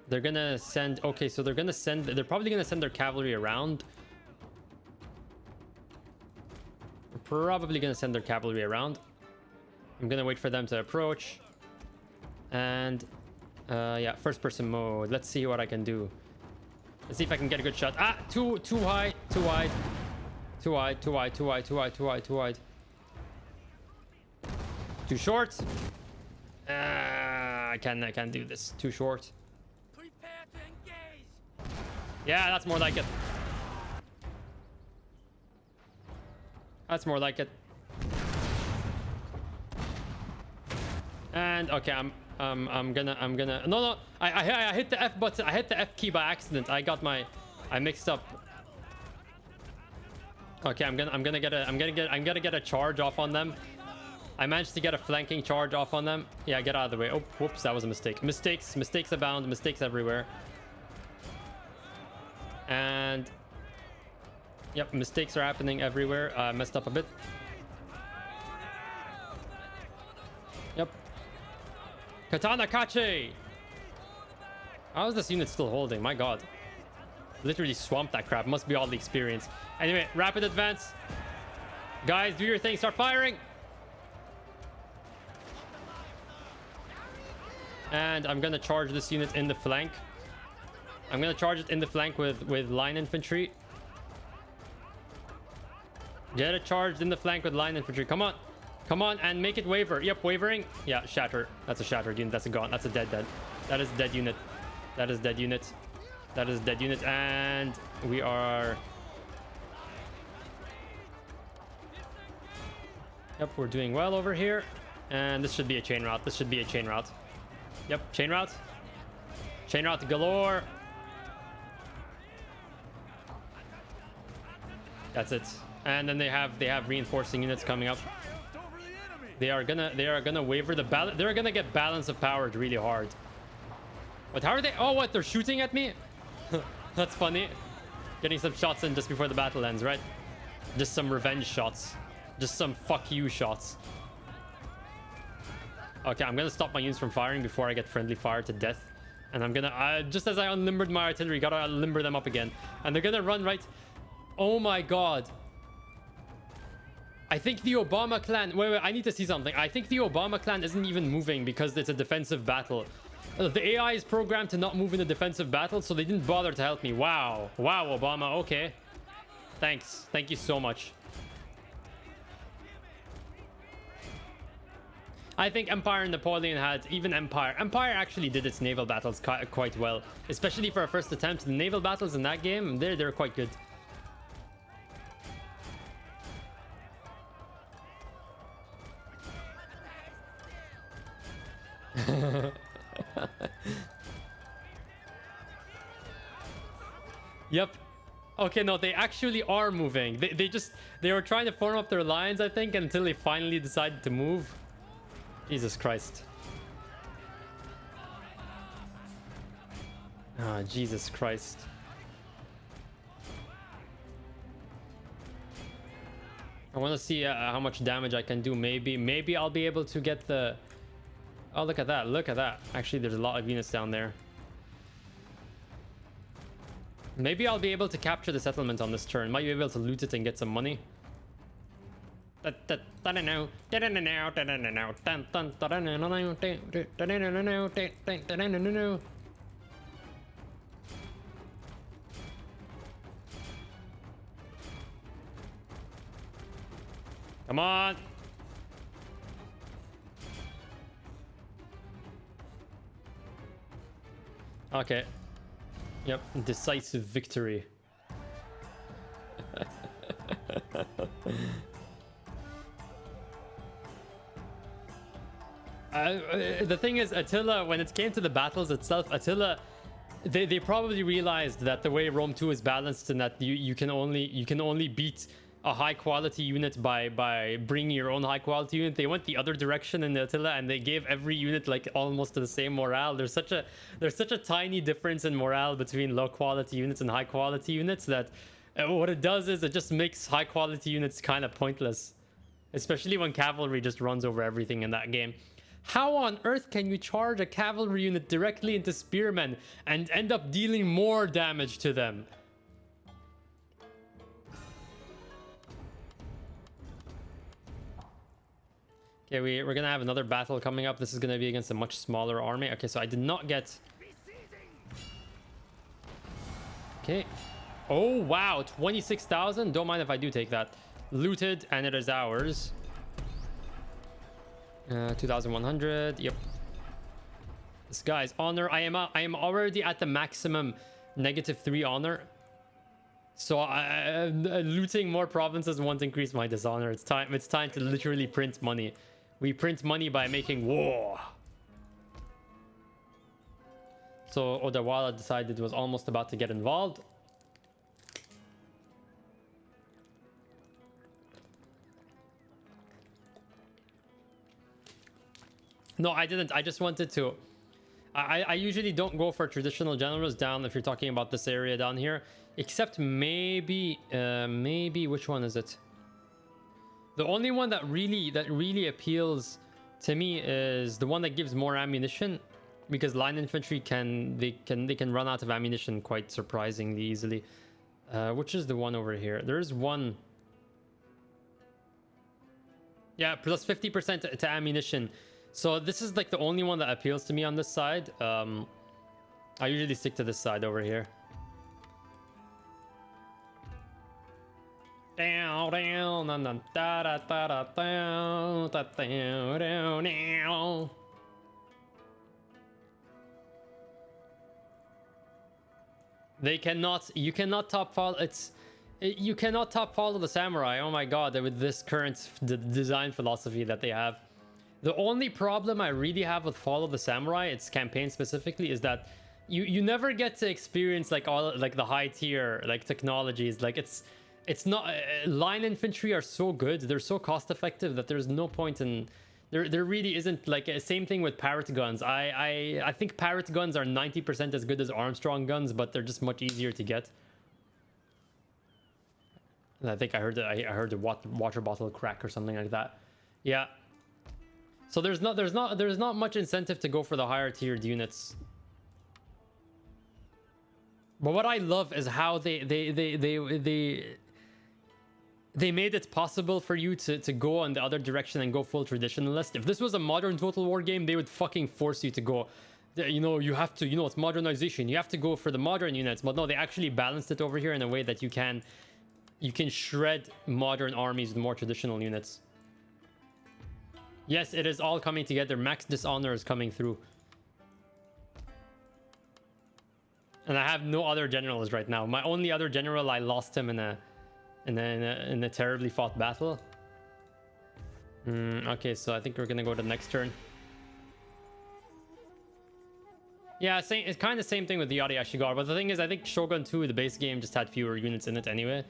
They're gonna send, okay, so they're probably gonna send their cavalry around. I'm gonna wait for them to approach. And yeah, first person mode. Let's see what I can do. Let's see if I can get a good shot. Ah, too wide. Too short. I can't do this. Too short. Prepare to engage. Yeah, that's more like it. And okay, I'm gonna no, I hit the F button. I hit the F key by accident. I mixed up. Okay, I'm gonna get a charge off on them. I managed to get a flanking charge off on them. Yeah, get out of the way. Oh, whoops, that was a mistake. Mistakes abound, mistakes everywhere. And yep, mistakes are happening everywhere. I messed up a bit. Yep. Katana Kache! How is this unit still holding? My god. Literally swamped that crap. Must be all the experience. Anyway, rapid advance. Guys, do your thing. Start firing. And I'm gonna charge this unit in the flank. I'm gonna charge it in the flank with line infantry. Get it charged in the flank with line infantry. Come on. Come on and make it waver. Yep, wavering. Yeah, shatter. That's a shattered unit. That's a gone. That's a dead. That is a dead unit. That is dead unit. That is dead unit. And we are... Yep, we're doing well over here. And this should be a chain route. Yep, chain route. Chain route galore. That's it. And then they have reinforcing units coming up. They are gonna waver the balance. They're gonna get balance of power really hard. But how are they? Oh, what? They're shooting at me? That's funny. Getting some shots in just before the battle ends, right? Just some revenge shots. Just some fuck you shots. Okay, I'm gonna stop my units from firing before I get friendly fire to death. And I'm gonna, just as I unlimbered my artillery, gotta limber them up again. And they're gonna run right. Oh my god. I think the Obama clan... Wait, I need to see something. I think the Obama clan isn't even moving because it's a defensive battle. The AI is programmed to not move in a defensive battle, so they didn't bother to help me. Wow. Wow, Obama. Okay. Thanks. Thank you so much. I think Empire and Napoleon had... Even Empire. Empire actually did its naval battles quite well. Especially for a first attempt. The naval battles in that game, they're quite good. Yep. Okay, no, they actually are moving. They were trying to form up their lines, I think, until they finally decided to move. Jesus Christ. Ah, Jesus Christ. I want to see how much damage I can do. Maybe I'll be able to get the... Oh, look at that. Look at that. Actually, there's a lot of units down there. Maybe I'll be able to capture the settlement on this turn. Might be able to loot it and get some money. Come on. Okay. Yep, decisive victory. The thing is, Attila, when it came to the battles itself, Attila, they probably realized that the way Rome 2 is balanced and that you can only beat a high quality unit by bringing your own high quality unit. They went the other direction in Attila and they gave every unit like almost the same morale. There's such a tiny difference in morale between low quality units and high quality units that what it does is it just makes high quality units kind of pointless, especially when cavalry just runs over everything in that game. How on earth can you charge a cavalry unit directly into spearmen and end up dealing more damage to them? Okay, we're gonna have another battle coming up. This is gonna be against a much smaller army. Okay, so I did not get... Okay. Oh, wow. 26,000? Don't mind if I do take that. Looted, and it is ours. 2,100. Yep. This guy's honor. I am already at the maximum -3 honor. So looting more provinces won't increase my dishonor. It's time to literally print money. We print money by making war. So Odawara decided it was almost about to get involved. No, I didn't. I just wanted to... I usually don't go for traditional generals down if you're talking about this area down here. Except maybe... maybe... Which one is it? The only one that really appeals to me is the one that gives more ammunition. Because line infantry they can run out of ammunition quite surprisingly easily. Which is the one over here? There's one... Yeah, plus 50% to ammunition. So this is like the only one that appeals to me on this side. I usually stick to this side over here. Down, down, da da da da down, da down, down, down. They cannot. You cannot top follow. You cannot top follow the samurai. Oh my god! With this current design philosophy that they have. The only problem I really have with Follow the Samurai, its campaign specifically, is that you never get to experience like all like the high tier like technologies. Like it's not line infantry are so good, they're so cost effective that there's no point in there really isn't like a same thing with parrot guns. I think parrot guns are 90% as good as Armstrong guns, but they're just much easier to get. And I think I heard the water bottle crack or something like that. Yeah. So there's not much incentive to go for the higher tiered units. But what I love is how they they made it possible for you to go in the other direction and go full traditionalist. If this was a modern Total War game, they would fucking force you to go, you know, you have to, you know, it's modernization, you have to go for the modern units. But no, they actually balanced it over here in a way that you can shred modern armies with more traditional units. Yes, it is all coming together. Max Dishonor is coming through. And I have no other generals right now. My only other general, I lost him in a terribly fought battle. Okay, so I think we're gonna go to the next turn. Yeah, it's kind of the same thing with the Yari Ashigar, but the thing is, I think Shogun 2, the base game, just had fewer units in it anyway.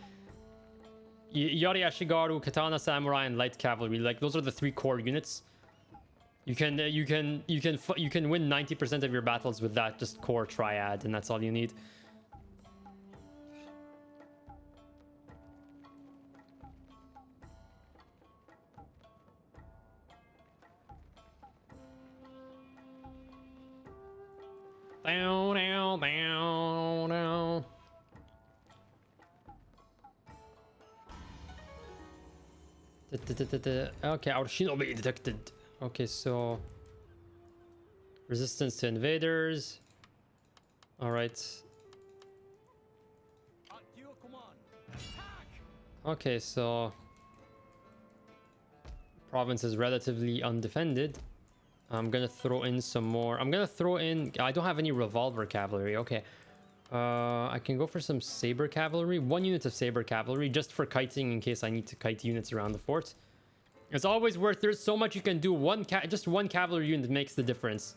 Yari Ashigaru, Katana Samurai, and Light Cavalry, like those are the 3 core units. You can win 90% of your battles with that just core triad, and that's all you need. Down, down, down, down. Okay, our Shinobi detected. Okay, so resistance to invaders. All right. Okay, so province is relatively undefended. I'm gonna throw in some more. I'm gonna throw in. I don't have any revolver cavalry. Okay. I can go for some saber cavalry. 1 unit of saber cavalry just for kiting in case I need to kite units around the fort. It's always worth. There's so much you can do. Just one cavalry unit makes the difference.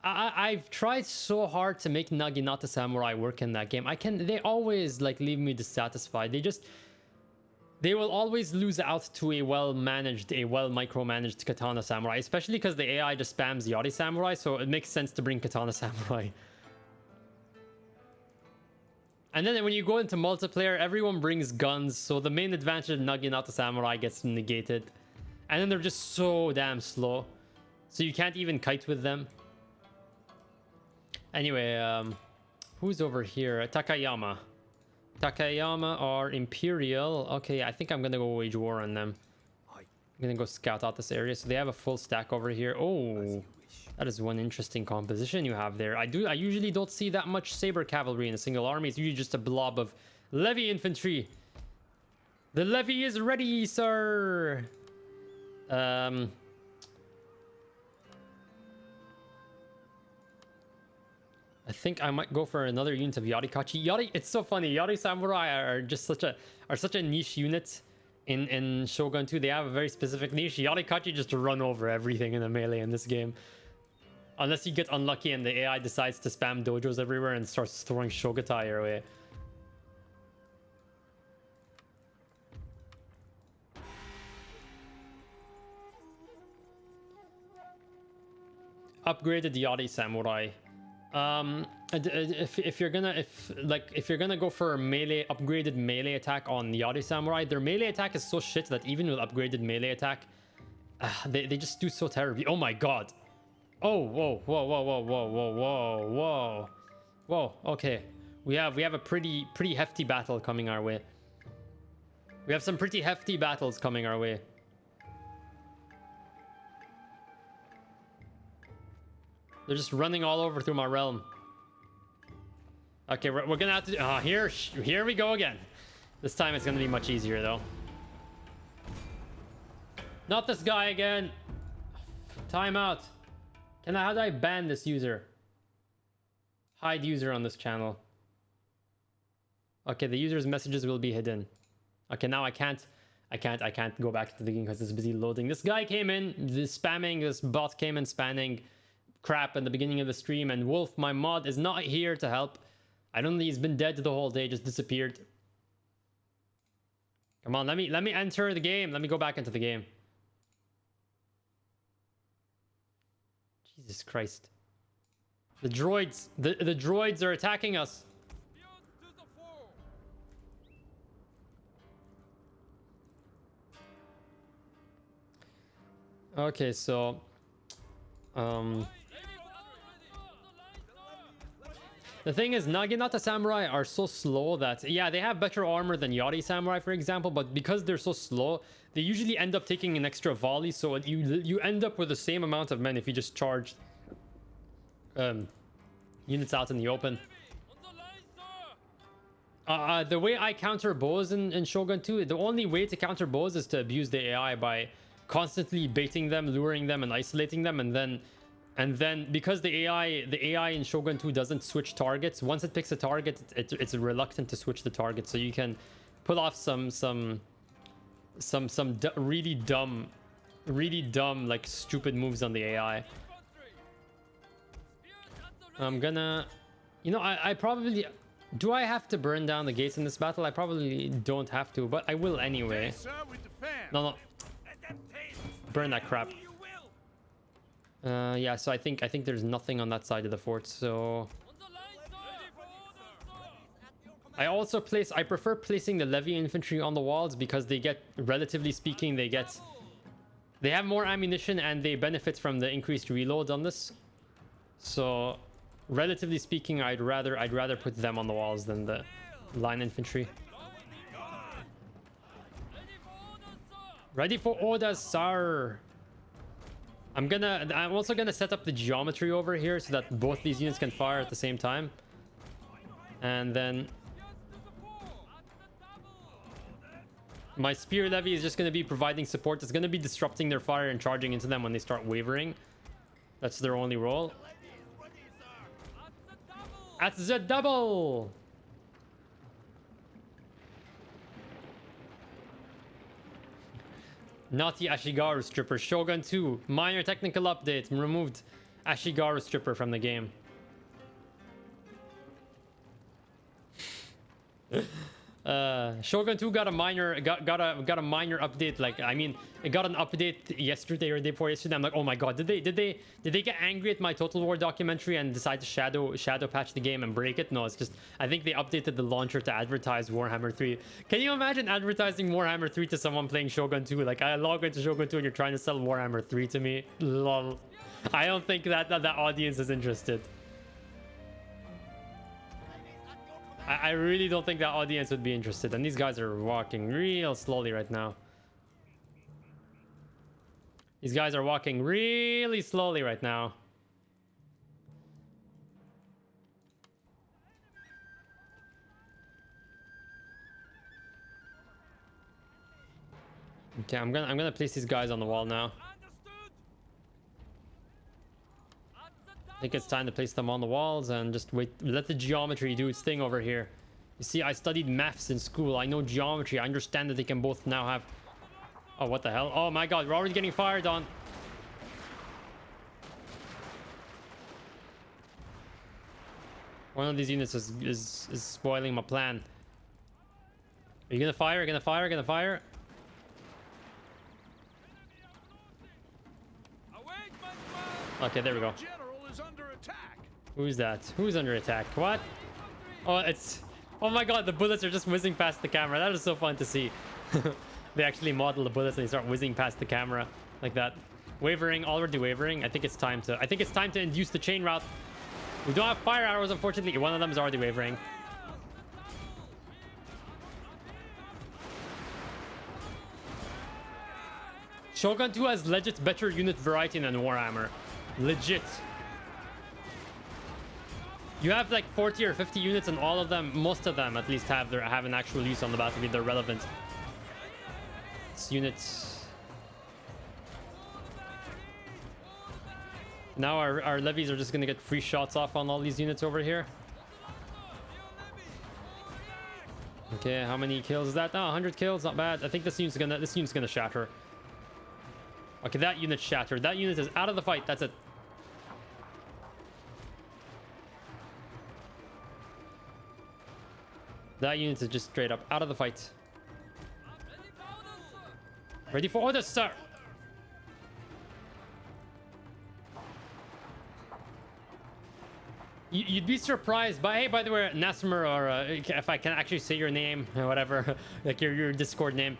I've tried so hard to make Naginata Samurai work in that game. They always like leave me dissatisfied. They will always lose out to a well micromanaged Katana Samurai, especially because the AI just spams Yari Samurai, so it makes sense to bring Katana Samurai. And then when you go into multiplayer, everyone brings guns, so the main advantage of Naginata Samurai gets negated. And then they're just so damn slow, so you can't even kite with them. Anyway, who's over here? Takayama. Takayama or Imperial. Okay, I think I'm gonna go wage war on them. I'm gonna go scout out this area. So they have a full stack over here. Oh, that is one interesting composition you have there. I usually don't see that much saber cavalry in a single army. It's usually just a blob of levy infantry. The levy is ready, sir. I think I might go for another unit of Yarikachi. Yari, it's so funny. Yari Samurai are just such a niche unit in Shogun 2. They have a very specific niche. Yarikachi just run over everything in the melee in this game. Unless you get unlucky and the AI decides to spam dojos everywhere and starts throwing Shogatai your way. Upgraded Yari Samurai. If you're gonna go for a melee upgraded melee attack on Yari Samurai, their melee attack is so shit that even with upgraded melee attack, they just do so terribly. Oh my god. Oh, whoa, whoa, whoa, whoa, whoa, whoa, whoa, whoa, whoa. Okay, we have a pretty hefty battle coming our way. We have some pretty hefty battles coming our way. They're just running all over through my realm. Okay, we're gonna have to. Here we go again. This time it's gonna be much easier though. Not this guy again. Timeout. How do I ban this user? Hide user on this channel. Okay, the user's messages will be hidden. Okay, now I can't go back into the game because it's busy loading. This guy came in, this bot came in spamming crap in the beginning of the stream, and Wolf, my mod, is not here to help. I don't think he's been dead the whole day, just disappeared. Come on, let me enter the game. Let me go back into the game. Jesus Christ. The droids, the droids are attacking us. Okay, so The thing is, Naginata Samurai are so slow that, yeah, they have better armor than Yari Samurai, for example, but because they're so slow, they usually end up taking an extra volley, so you end up with the same amount of men if you just charge units out in the open. The way I counter bows in Shogun 2, the only way to counter bows is to abuse the AI by constantly baiting them, luring them, and isolating them, and then because the AI in Shogun 2 doesn't switch targets, once it picks a target, it's reluctant to switch the target, so you can pull off some really dumb, like stupid moves on the AI. I'm gonna, you know, I probably, do I have to burn down the gates in this battle? I probably don't have to, but I will anyway. No, burn that crap. Yeah, so I think there's nothing on that side of the fort, so I prefer placing the levy infantry on the walls because they get, relatively speaking, they have more ammunition and they benefit from the increased reload on this. So relatively speaking, I'd rather put them on the walls than the line infantry. Ready for orders, sir. I'm also gonna set up the geometry over here so that both these units can fire at the same time. And then my spear levy is just gonna be providing support. It's gonna be disrupting their fire and charging into them when they start wavering. That's their only role. At the double. Naughty Ashigaru stripper. Shogun 2 minor technical update, removed Ashigaru stripper from the game. Shogun 2 got a minor update. Like, I mean, it got an update yesterday or the day before yesterday. I'm like, oh my god, did they get angry at my Total War documentary and decide to shadow patch the game and break it? No, it's just, I think they updated the launcher to advertise Warhammer 3. Can you imagine advertising Warhammer 3 to someone playing Shogun 2? Like, I log into Shogun 2 and you're trying to sell Warhammer 3 to me. Lol. I don't think that audience is interested. I really don't think that audience would be interested. And these guys are walking real slowly right now. These guys are walking really slowly right now. Okay, I'm gonna place these guys on the wall now. I think it's time to place them on the walls and just wait. Let the geometry do its thing over here. You see, I studied maths in school. I know geometry. I understand that they can both now have... Oh, what the hell? Oh my god, we're already getting fired on. One of these units is spoiling my plan. Are you gonna fire? Are you gonna fire? Are you gonna fire? Okay, there we go. Who's that? Who's under attack? What? Oh, it's... Oh my god, the bullets are just whizzing past the camera. That is so fun to see. They actually model the bullets and they start whizzing past the camera like that. Wavering, already wavering. I think it's time to induce the chain route. We don't have fire arrows, unfortunately. One of them is already wavering. Shogun 2 has legit better unit variety than Warhammer. Legit. You have like 40 or 50 units and all of them, most of them at least have an actual use on the battlefield. They're relevant. It's units. Now our levies are just gonna get free shots off on all these units over here. Okay, how many kills is that? Oh, 100 kills, not bad. I think this unit's gonna shatter. Okay, that unit shattered. That unit is out of the fight. That's it. That unit is just straight up out of the fight. Ready for orders, sir. You'd be surprised. But hey, by the way, Nasmer, or if I can actually say your name or whatever, like your Discord name.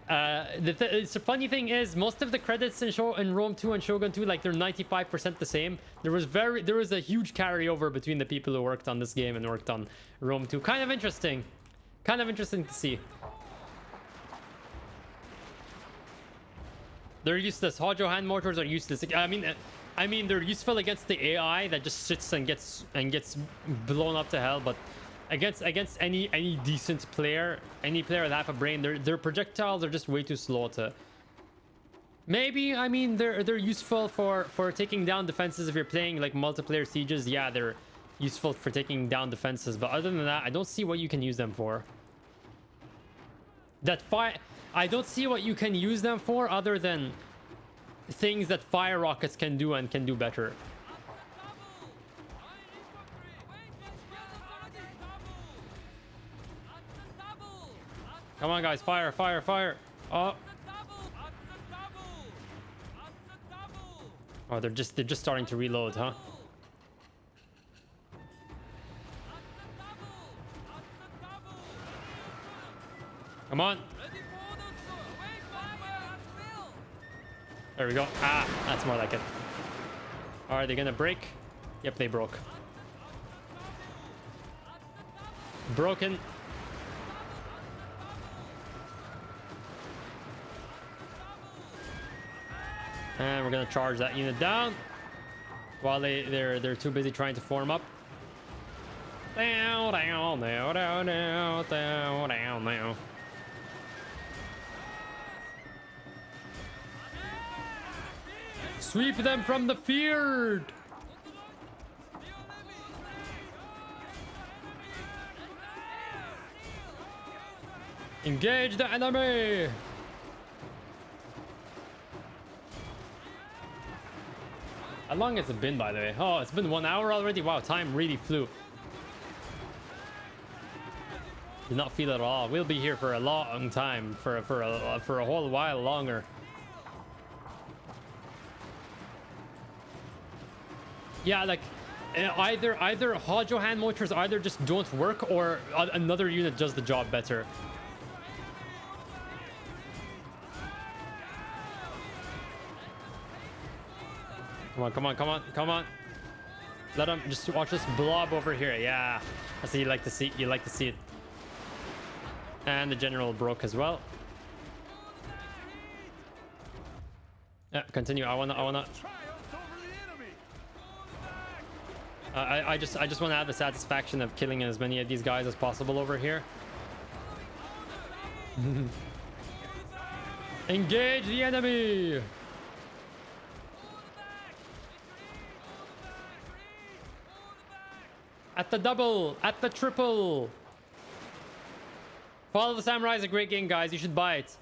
The funny thing is, most of the credits in Rome 2 and Shogun 2, like, they're 95% the same. There was a huge carryover between the people who worked on this game and worked on Rome 2. Kind of interesting to see. They're useless. Hojo hand motors are useless. I mean they're useful against the AI that just sits and gets blown up to hell, but against any decent player, any player with half a brain, their projectiles are just way too slow to. Maybe, I mean, they're useful for taking down defenses if you're playing like multiplayer sieges. Yeah, they're useful for taking down defenses, but other than that, I don't see what you can use them for. I don't see what you can use them for other than things that fire rockets can do and can do better. Come on, guys, fire, fire, fire. Oh, they're just starting to reload, huh? Come on. There we go. Ah, that's more like it. Are they gonna break? Yep, they broke. Broken. And we're gonna charge that unit down while they're too busy trying to form up. Down, down, down, down, down, down, down, down. Sweep them from the field. Engage the enemy. How long has it been, by the way? Oh, it's been 1 hour already. Wow, time really flew. Did not feel it at all. We'll be here for a long time, for a whole while longer. Yeah, like either Hojo hand motors either just don't work or another unit does the job better. Come on, come on, come on, come on. Let him just watch this blob over here. Yeah, that's what you like to see. You like to see it. And the general broke as well. Yeah, continue. I wanna. I just want to have the satisfaction of killing as many of these guys as possible over here. Engage the enemy. At the double, at the triple. Fall of the Samurai is a great game, guys. You should buy it.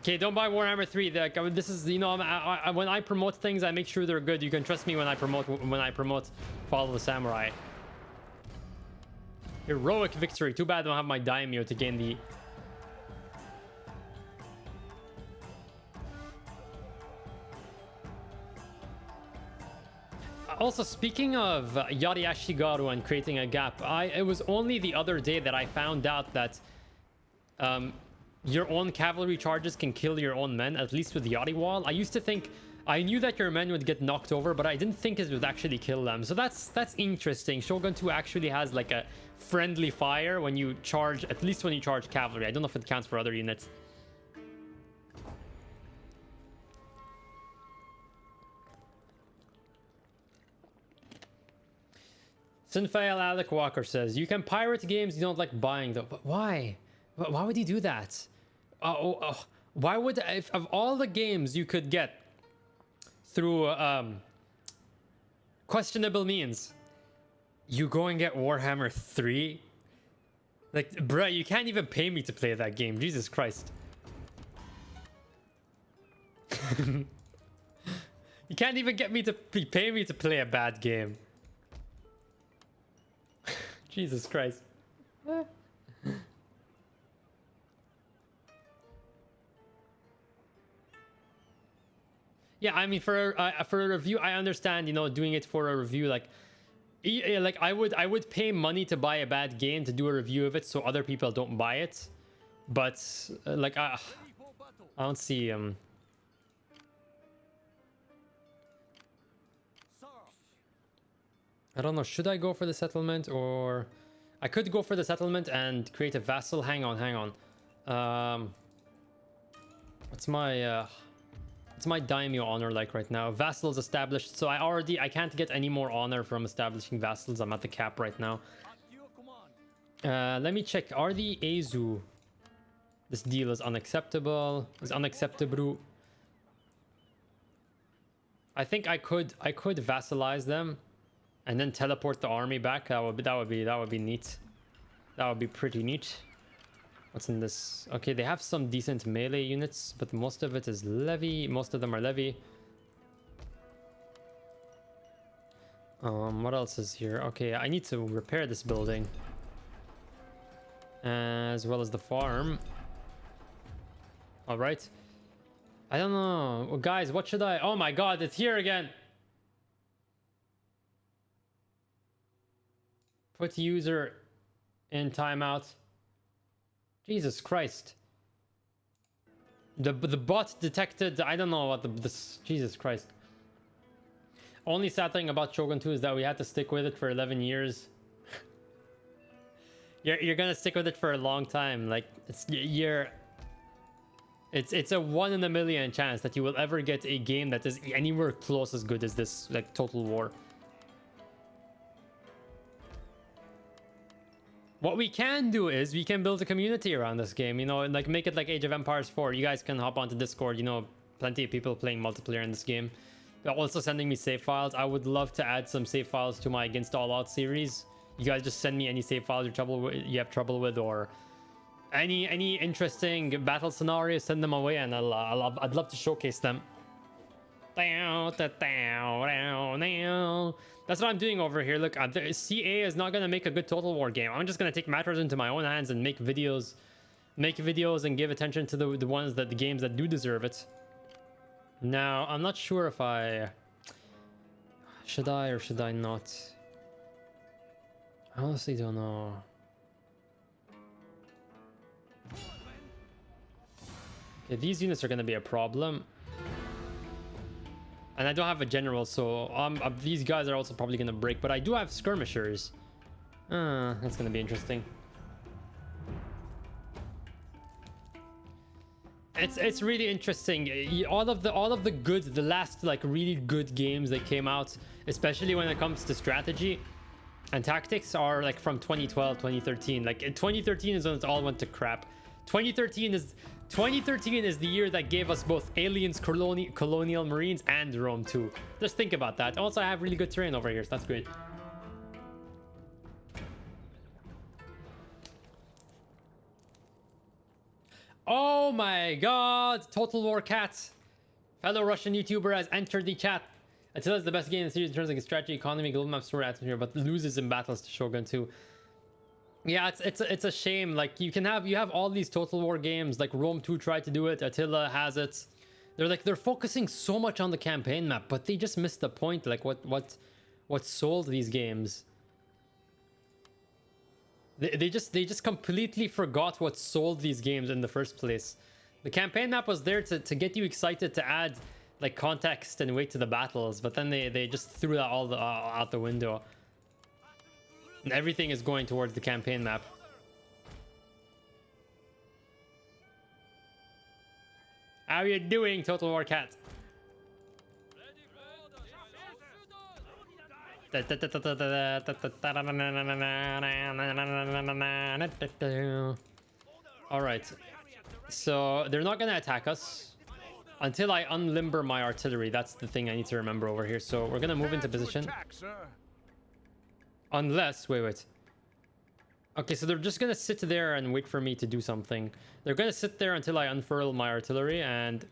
Okay, don't buy Warhammer 3. This is, you know, when I promote things, I make sure they're good. You can trust me when I promote Fall of the Samurai. Heroic victory. Too bad I don't have my daimyo to gain the. Also, speaking of Yari Ashigaru and creating a gap, it was only the other day that I found out that your own cavalry charges can kill your own men, at least with the Yari wall. I used to think, I knew that your men would get knocked over, but I didn't think it would actually kill them. So that's interesting. Shogun 2 actually has like a friendly fire when you charge, at least when you charge cavalry. I don't know if it counts for other units. Sinfail Alec Walker says, you can pirate games you don't like buying though. But why? Why would you do that? Why would, if of all the games you could get through questionable means, you go and get Warhammer 3? Like, bruh, you can't even pay me to play that game. Jesus Christ. You can't even get me to pay me to play a bad game. Jesus Christ. Yeah, I mean, for a review, I understand, you know, doing it for a review, like I would pay money to buy a bad game to do a review of it so other people don't buy it. But like I don't see I don't know, should I go for the settlement, or I could go for the settlement and create a vassal. Hang on. What's my daimyo honor like right now? Vassals established, so I can't get any more honor from establishing vassals. I'm at the cap right now. Let me check. Are the Azu, this deal is unacceptable, is unacceptable. I think I could vassalize them and then teleport the army back. That would be neat. That would be pretty neat. What's in this? Okay, they have some decent melee units, but most of it is levy. Most of them are levy. What else is here? Okay, I need to repair this building, as well as the farm. All right. I don't know, well, guys. What should I? Oh my God, it's here again. Put user in timeout. Jesus Christ. The bot detected, I don't know what this, Jesus Christ. Only sad thing about Shogun 2 is that we had to stick with it for 11 years. You're gonna stick with it for a long time. Like it's a 1 in a million chance that you will ever get a game that is anywhere close as good as this, like Total War. What we can do is we can build a community around this game, you know, like make it like Age of Empires 4. You guys can hop onto Discord, you know, plenty of people playing multiplayer in this game. They're also sending me save files. I would love to add some save files to my Against All Out series. You guys just send me any save files you have trouble with, or any interesting battle scenarios, send them away, and I'd love to showcase them. That's what I'm doing over here. Look, CA is not gonna make a good Total War game. I'm just gonna take matters into my own hands and make videos and give attention to the games that do deserve it. Now, I'm not sure if should I or should I not. I honestly don't know. Okay, these units are gonna be a problem. And I don't have a general, so these guys are also probably gonna break. But I do have skirmishers. That's gonna be interesting. It's really interesting. All of the last like really good games that came out, especially when it comes to strategy and tactics, are like from 2012, 2013. Like 2013 is when it all went to crap. 2013 is the year that gave us both Aliens, Colonial Marines, and Rome 2. Just think about that. Also, I have really good terrain over here, so that's great. Oh my God! Total War Cat, fellow Russian YouTuber, has entered the chat. Attila is the best game in the series in terms of strategy, economy, global map, story, atmosphere, but loses in battles to Shogun 2. Yeah, it's a shame. Like you have all these Total War games, like Rome 2 tried to do it, Attila has it. They're focusing so much on the campaign map, but they just missed the point. Like what sold these games. They just completely forgot what sold these games in the first place. The campaign map was there to get you excited, to add like context and weight to the battles, but then they just threw that all out the window. And everything is going towards the campaign map. How are you doing, Total War Cat? Alright. So they're not gonna attack us until I unlimber my artillery. That's the thing I need to remember over here. So we're gonna move into position. Unless, wait. Okay, so they're just gonna sit there and wait for me to do something. They're gonna sit there until I unfurl my artillery, and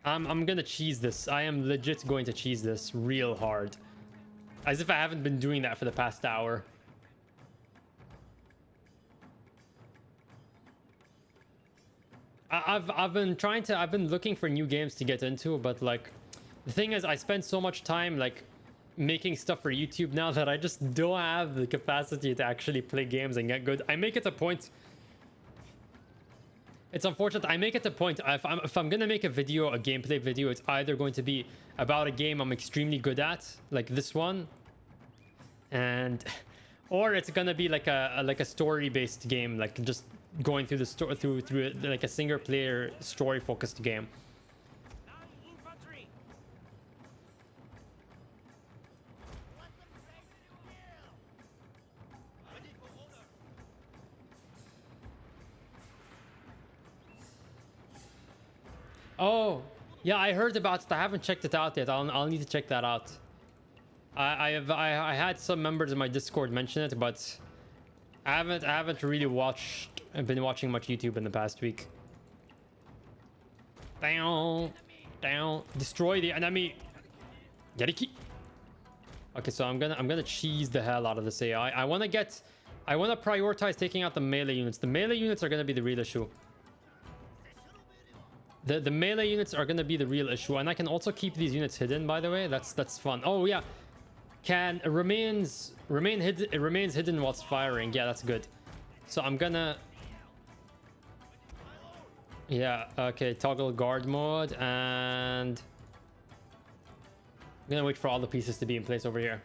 I'm gonna cheese this. I am legit going to cheese this real hard. As if I haven't been doing that for the past hour. I've been looking for new games to get into, but like the thing is, I spend so much time like making stuff for YouTube now that I just don't have the capacity to actually play games and get good. I make it a point. It's unfortunate. I make it a point. If I'm gonna make a video, a gameplay video, it's either going to be about a game I'm extremely good at, like this one, and or it's gonna be like a story-based game, like just going through the story through like a single player story-focused game. Oh, yeah, I heard about it. I haven't checked it out yet. I'll need to check that out. I had some members in my Discord mention it, but I haven't really watched. I've been watching much YouTube in the past week. Down, destroy the enemy. Get a key. Okay, so I'm gonna cheese the hell out of this AI. I want to prioritize taking out the melee units. The melee units are gonna be the real issue. The melee units are gonna be the real issue, and I can also keep these units hidden. By the way, that's fun. Oh yeah, remains hidden whilst firing. Yeah, that's good. So I'm gonna, yeah, okay, toggle guard mode, and I'm gonna wait for all the pieces to be in place over here.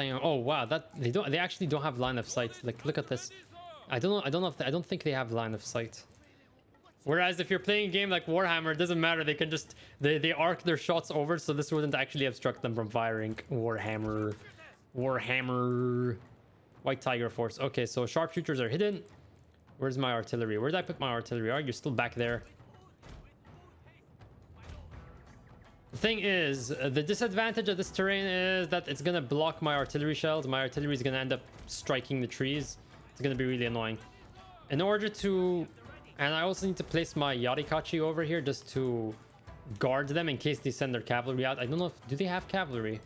Oh wow, that they actually don't have line of sight. Like, look at this. I don't think they have line of sight. Whereas if you're playing a game like Warhammer, it doesn't matter. They can just they arc their shots over, so this wouldn't actually obstruct them from firing. Warhammer. White Tiger Force. Okay, so sharpshooters are hidden. Where's my artillery? Where did I put my artillery? Oh, you're still back there. The thing is, the disadvantage of this terrain is that it's gonna block my artillery shells. My artillery is gonna end up striking the trees. It's gonna be really annoying. In order to, and I also need to place my Yarikachi over here just to guard them in case they send their cavalry out. I don't know if, do they have cavalry?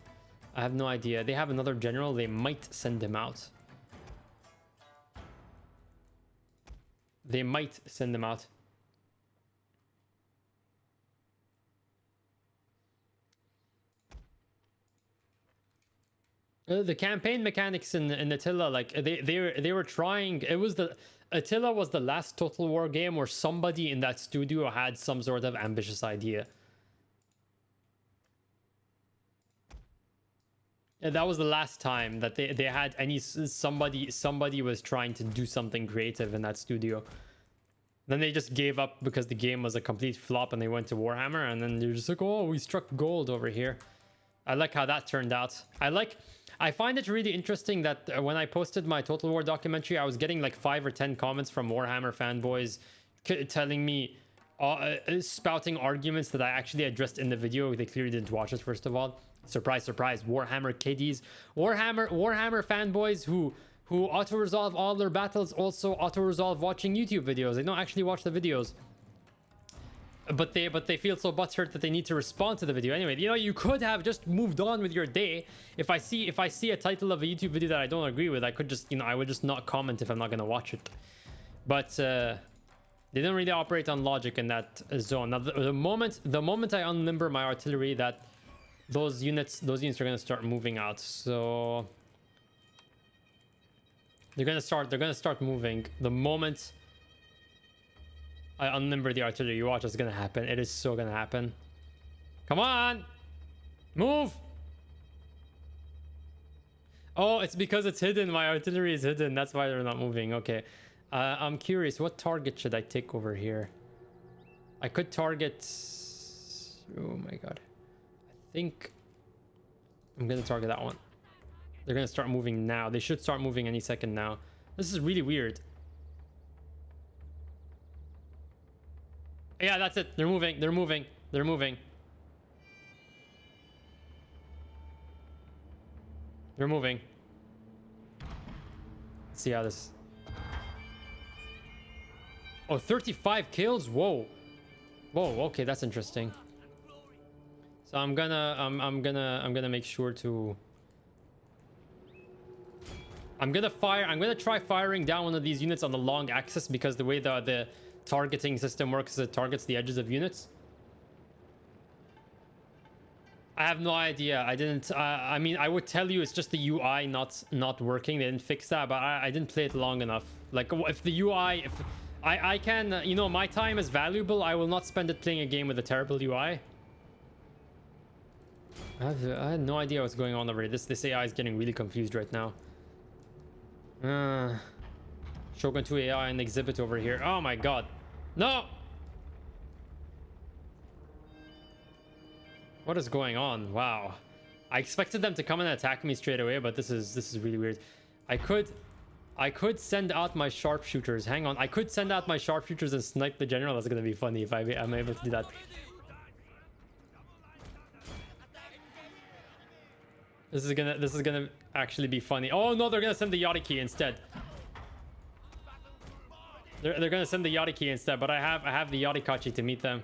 I have no idea. They have another general. They might send him out. They might send them out. The campaign mechanics in Attila, like they were trying. It was the Attila was the last Total War game where somebody in that studio had some sort of ambitious idea. And that was the last time that they had any somebody was trying to do something creative in that studio. Then they just gave up because the game was a complete flop, and they went to Warhammer, and then they're just like, oh, we struck gold over here. I like how that turned out. I find it really interesting that when I posted my Total War documentary, I was getting like 5 or 10 comments from Warhammer fanboys telling me, spouting arguments that I actually addressed in the video. They clearly didn't watch it, first of all. Surprise, surprise. Warhammer kiddies. Warhammer fanboys who auto-resolve all their battles also auto-resolve watching YouTube videos. They don't actually watch the videos. But they feel so butthurt that they need to respond to the video. Anyway, you know, you could have just moved on with your day. If I see a title of a YouTube video that I don't agree with, I could just, you know, I would just not comment if I'm not gonna watch it. But they don't really operate on logic in that zone. Now, the moment I unlimber my artillery, that those units are gonna start moving out. So they're gonna start moving the moment I unlimber the artillery. You watch what's gonna happen. It is so gonna happen. Come on, move. Oh, it's because it's hidden. My artillery is hidden. That's why they're not moving. Okay. I'm curious, what target should I take over here? I could target, oh my god, I think I'm gonna target that one. They're gonna start moving now. They should start moving any second now. This is really weird. Yeah, that's it. They're moving. They're moving. They're moving. They're moving. Let's see how this. Oh, 35 kills. Whoa. Whoa. Okay, that's interesting. So I'm gonna make sure to. I'm gonna try firing down one of these units on the long axis, because the way the targeting system works is it targets the edges of units. I have no idea. I didn't. I mean, I would tell you it's just the UI not working. They didn't fix that, but I didn't play it long enough. Like, if the UI, if I can, you know, my time is valuable. I will not spend it playing a game with a terrible UI. I had no idea what's going on over here. This AI is getting really confused right now. Shogun 2 AI and exhibit over here. Oh my god. No! What is going on? Wow. I expected them to come and attack me straight away, but this is really weird. I could send out my sharpshooters. Hang on. I could send out my sharpshooters and snipe the general. That's gonna be funny if I'm able to do that. This is gonna actually be funny. Oh no, they're gonna send the Artic instead. They're gonna send the Artic instead, but I have the Artic to meet them.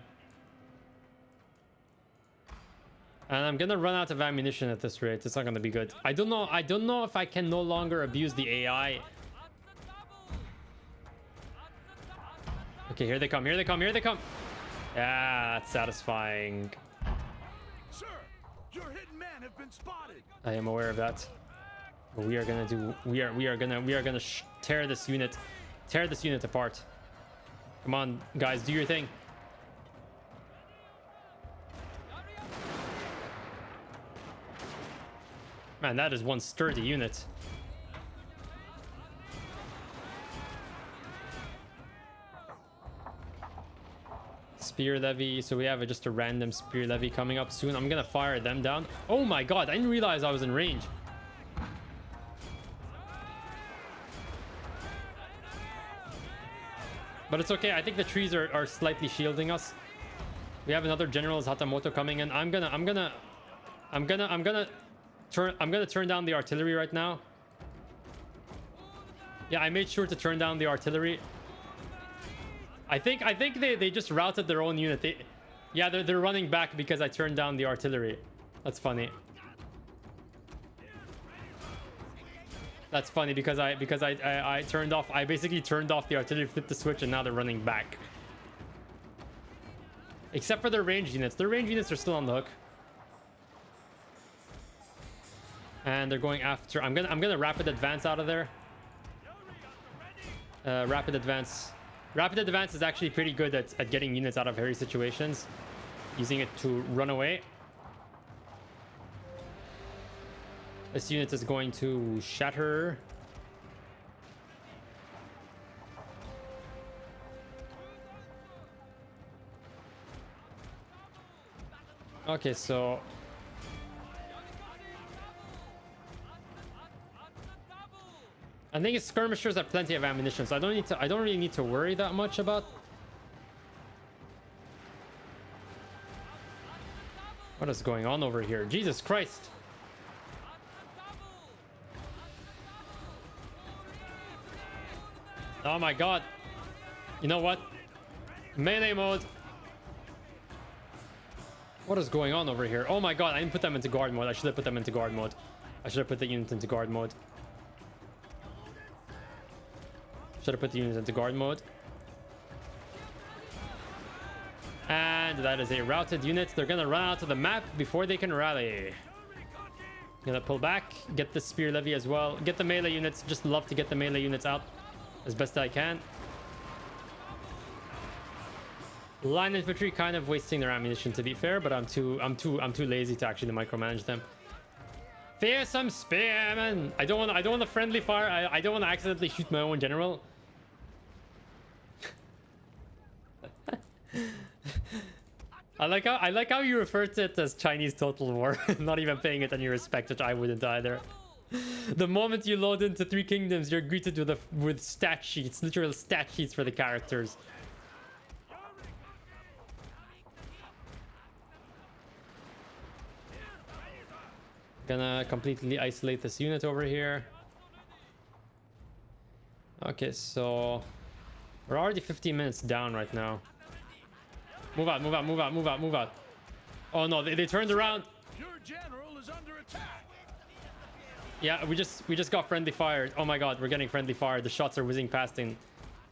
And I'm gonna run out of ammunition at this rate. It's not gonna be good. I don't know if I can no longer abuse the AI. Okay, here they come. Here they come. Here they come. Yeah, that's satisfying. Sir, your hidden men have been spotted. I am aware of that. But we are gonna tear this unit apart. Come on, guys, do your thing. Man, that is one sturdy unit. Spear levy. So we have just a random spear levy coming up soon. I'm gonna fire them down. Oh my god, I didn't realize I was in range. But it's okay. I think the trees are slightly shielding us. We have another General's Hatamoto coming in. I'm gonna turn down the artillery right now. Yeah, I made sure to turn down the artillery. I think they just routed their own unit. They're running back because I turned down the artillery. That's funny. That's funny because I basically turned off the artillery, flipped the switch, and now they're running back. Except for their ranged units. Their ranged units are still on the hook. And they're going after. I'm gonna rapid advance out of there. Rapid advance. Rapid advance is actually pretty good at getting units out of hairy situations, using it to run away. This unit is going to shatter. Okay, so I think skirmishers have plenty of ammunition, so I don't really need to worry that much about. What is going on over here? Jesus Christ. Oh my god. You know what? Melee mode. What is going on over here? Oh my god, I didn't put them into guard mode. I should have put them into guard mode. I should have put the unit into guard mode. Should have put the units into guard mode. And that is a routed unit. They're gonna run out of the map before they can rally. Gonna pull back, get the spear levy as well. Get the melee units. Just love to get the melee units out as best I can. Line infantry kind of wasting their ammunition, to be fair, but I'm too lazy to actually micromanage them. Fearsome spearman. I don't want to friendly fire. I don't want to accidentally shoot my own general. I like how you refer to it as Chinese Total War, not even paying it any respect, which I wouldn't either. The moment you load into Three Kingdoms, you're greeted with stat sheets, literal stat sheets for the characters. Gonna completely isolate this unit over here. Okay, so we're already 15 minutes down right now. Move out, move out, move out, move out, move out. Oh no, they turned around. Your general is under attack. Yeah, we just got friendly fired. Oh my god, we're getting friendly fired. The shots are whizzing past and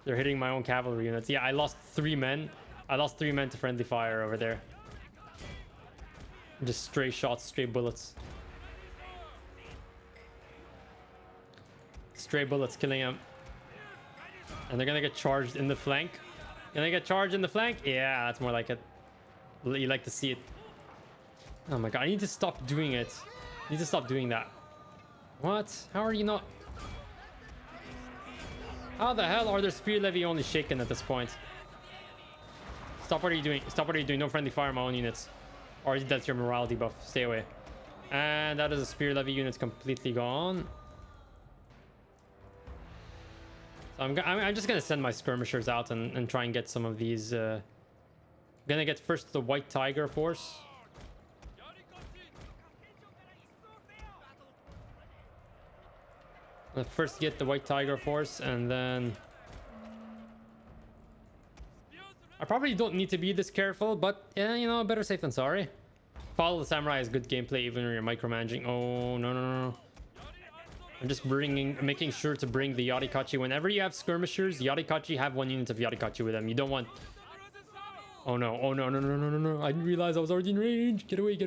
they're hitting my own cavalry units. Yeah, I lost 3 men. I lost 3 men to friendly fire over there. Just stray shots, stray bullets. Stray bullets killing him. And they're gonna get charged in the flank. Gonna get charged in the flank? Yeah, that's more like it. You like to see it. Oh my god, I need to stop doing it. I need to stop doing that. What? How are you not? How the hell are their spear levy only shaken at this point? Stop what are you doing? Stop what are you doing? No friendly fire on my own units. Or that's your morality buff. Stay away. And that is a spear levy unit's completely gone. So I'm just gonna send my skirmishers out and try and get some of these. Gonna get first the White Tiger force. Let's first get the White Tiger force, and then I probably don't need to be this careful, but yeah, you know, better safe than sorry. Follow the Samurai is good gameplay even when you're micromanaging. Oh no. I'm just making sure to bring the Yarikachi. Whenever you have skirmishers, Yarikachi, have 1 unit of Yarikachi with them. You don't want... Oh no. I didn't realize I was already in range. Get away.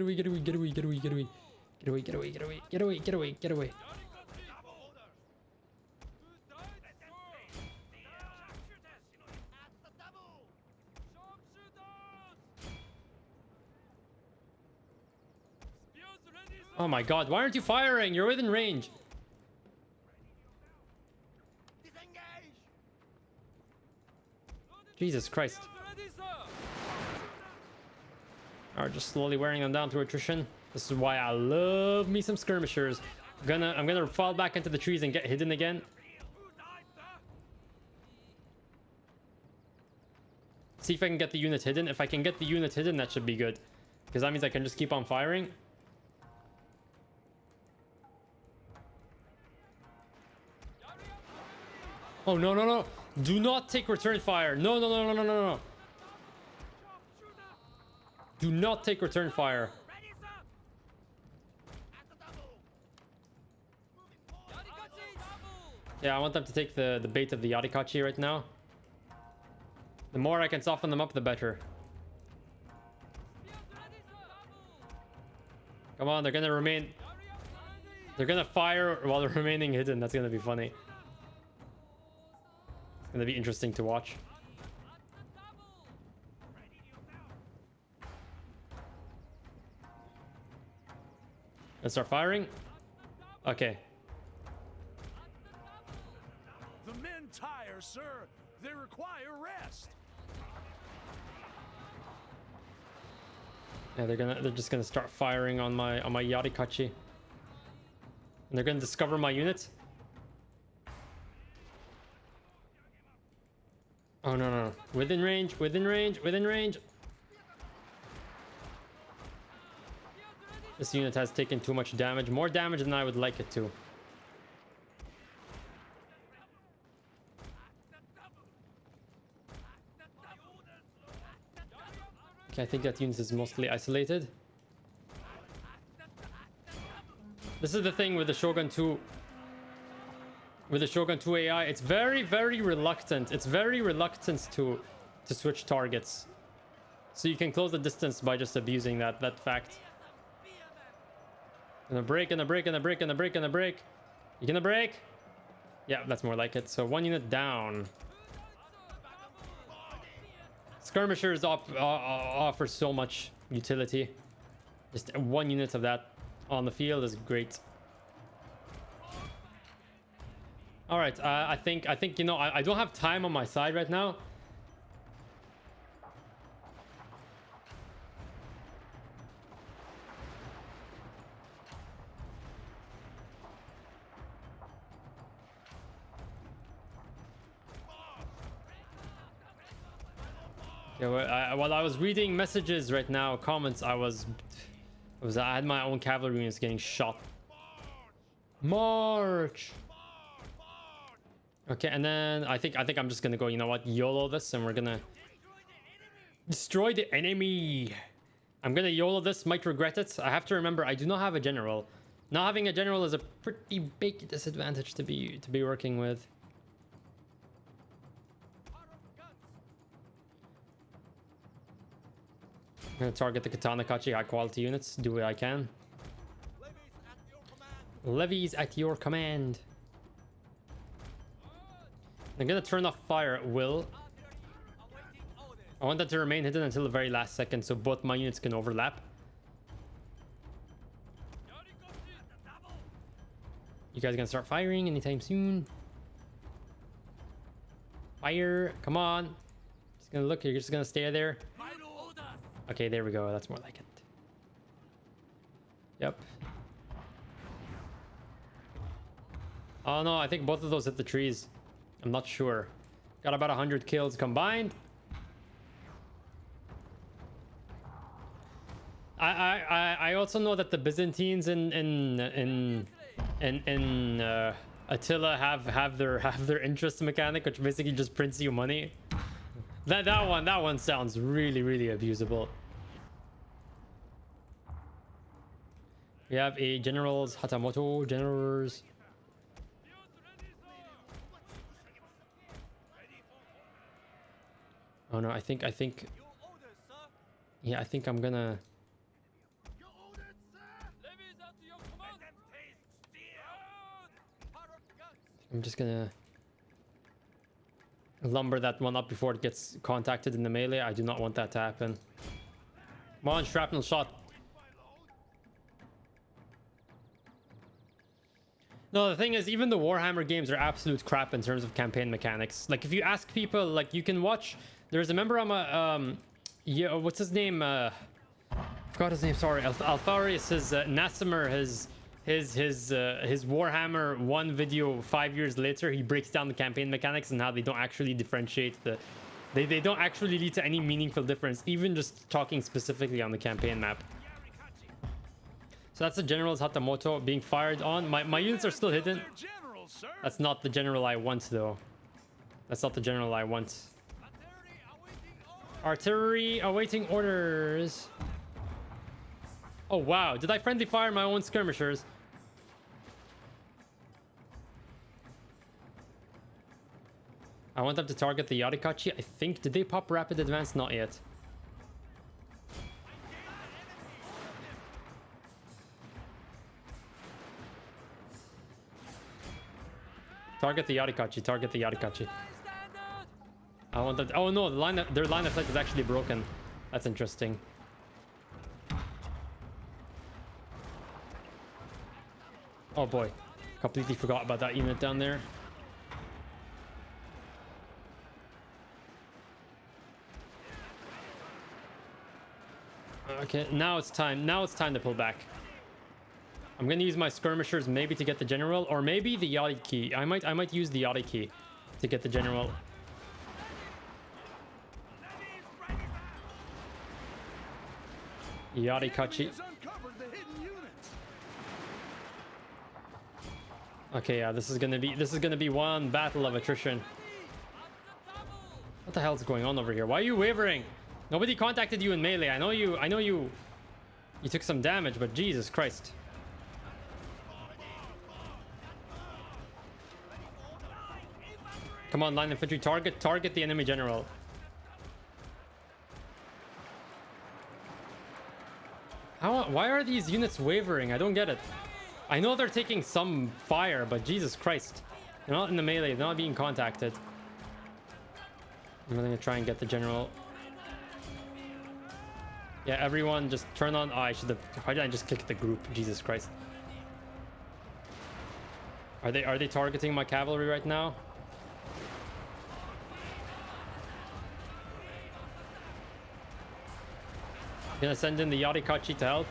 Oh my god, why aren't you firing? You're within range. Jesus Christ. Alright, just slowly wearing them down through attrition. This is why I love me some skirmishers. I'm gonna fall back into the trees and get hidden again. See if I can get the unit hidden. If I can get the unit hidden, that should be good. Because that means I can just keep on firing. Oh, no. Do not take return fire. No. Do not take return fire. Yeah, I want them to take the bait of the Yarikachi right now. The more I can soften them up, the better. Come on, they're gonna remain... They're gonna fire while they're remaining hidden. That's gonna be funny. It's gonna be interesting to watch. Let's start firing. Okay. The men tire, sir. They require rest. Yeah, they're just gonna start firing on my Yarikachi. And they're gonna discover my unit. Oh no. Within range. This unit has taken too much damage. More damage than I would like it to. Okay, I think that unit is mostly isolated. This is the thing with the Shogun 2. With the Shogun 2 AI, it's very reluctant. It's very reluctant to switch targets. So you can close the distance by just abusing that fact. Gonna break. You gonna break? Yeah, that's more like it. So 1 unit down. Skirmishers offer so much utility. Just 1 unit of that on the field is great. All right, I think you know, I don't have time on my side right now. Yeah, while I was reading messages right now, comments, I had my own cavalry units getting shot. March. Okay, and then I think I'm just gonna go, you know what, YOLO this, and we're gonna destroy the enemy. I'm gonna YOLO this, might regret it. I have to remember I do not have a general. Not having a general is a pretty big disadvantage to be working with. I'm gonna target the Katana Kachi high quality units, do what I can. Levies at your command. I'm gonna turn off fire at will. I want that to remain hidden until the very last second so both my units can overlap. You guys gonna start firing anytime soon? Fire, come on. Just gonna look, you're just gonna stay there. Okay, there we go, that's more like it. Yep. Oh no, I think both of those hit the trees. I'm not sure. Got about 100 kills combined. I also know that the Byzantines in Attila have their interest mechanic, which basically just prints you money. That one sounds really abusable. We have a generals, Hatamoto generals. Oh no, I think yeah, I think I'm gonna I'm just gonna lumber that one up before it gets contacted in the melee. I do not want that to happen. Come on, shrapnel shot. No, the thing is, even the Warhammer games are absolute crap in terms of campaign mechanics. Like, if you ask people, like, you can watch... There's a member on my... yeah, what's his name? I forgot his name, sorry. Alfarius, his Nasimer, his Warhammer 1 video 5 years later, he breaks down the campaign mechanics and how they don't actually differentiate the... They don't actually lead to any meaningful difference, even just talking specifically on the campaign map. So that's the general's Hatamoto being fired on. My units are still hidden. That's not the general I want, though. That's not the general I want. Artillery awaiting orders. Oh, wow. Did I friendly fire my own skirmishers? I want them to target the Yarikachi. I think... Did they pop rapid advance? Not yet. Target the Yarikachi. Target the Yarikachi. I want that. Oh no, their line of sight is actually broken. That's interesting. Oh boy, completely forgot about that unit down there. Okay, now it's time. Now it's time to pull back. I'm gonna use my skirmishers maybe to get the general, or maybe the Yari key. I might use the Yari key to get the general. Yari Kachi. Okay, yeah, this is gonna be one battle of attrition. What the hell is going on over here? Why are you wavering? Nobody contacted you in melee. I know you took some damage, but Jesus Christ. Come on, line infantry, target the enemy general. Why are these units wavering? I don't get it. I know they're taking some fire, but Jesus Christ. They're not in the melee, they're not being contacted. I'm gonna try and get the general. Yeah, everyone just turn on... Oh, I should have... Why did I just click the group? Jesus Christ. Are they targeting my cavalry right now? Gonna send in the Yarikachi to help.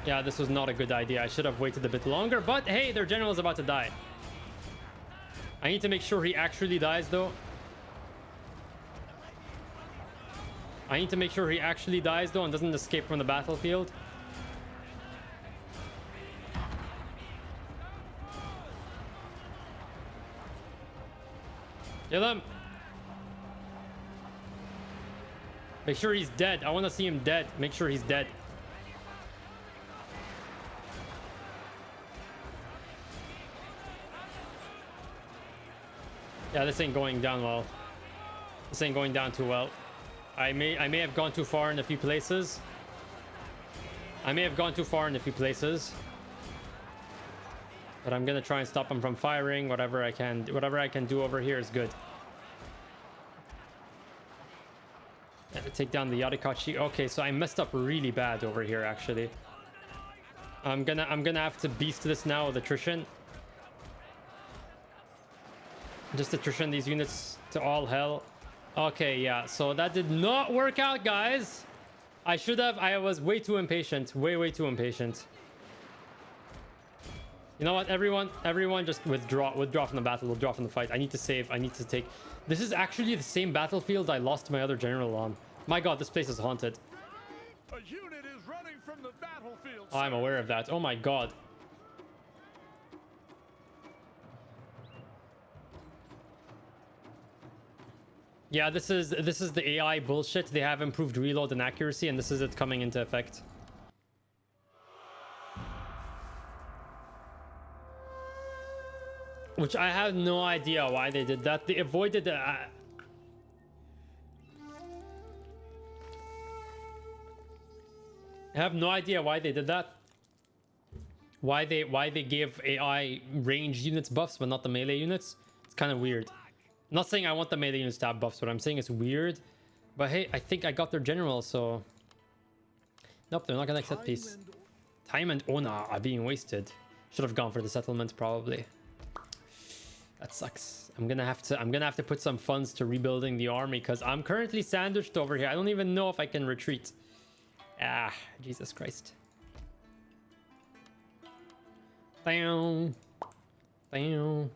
Yeah, this was not a good idea. I should have waited a bit longer, but hey, their general is about to die. I need to make sure he actually dies, though. I need to make sure he actually dies, though, and doesn't escape from the battlefield. Kill him. Make sure he's dead. I want to see him dead. Make sure he's dead. Yeah, this ain't going down well. This ain't going down too well. I may have gone too far in a few places. But I'm gonna try and stop him from firing. Whatever I can do over here is good. Take down the Artic. Okay, so I messed up really bad over here actually. I'm gonna have to beast this now with attrition. Just attrition these units to all hell. Okay, yeah, so that did not work out, guys. I was way too impatient. Way too impatient. You know what, everyone just withdraw from the battle, withdraw from the fight. I need to save, I need to take... This is actually the same battlefield I lost my other general on. My god, this place is haunted. A unit is running from the battlefield. I'm aware of that. Oh my god. Yeah, this is the AI bullshit. They have improved reload and accuracy, and this is it coming into effect. Which I have no idea why they did that. They avoided I have no idea why they did that. Why they gave AI range units buffs but not the melee units. It's kind of weird. I'm not saying I want the melee units to have buffs, but I'm saying it's weird. But hey, I think I got their general, so... Nope, they're not gonna accept peace. Time and honor are being wasted. Should have gone for the settlement, probably. That sucks. I'm gonna have to put some funds to rebuilding the army, because I'm currently sandwiched over here. I don't even know if I can retreat. Ah, Jesus Christ. Damn. Damn.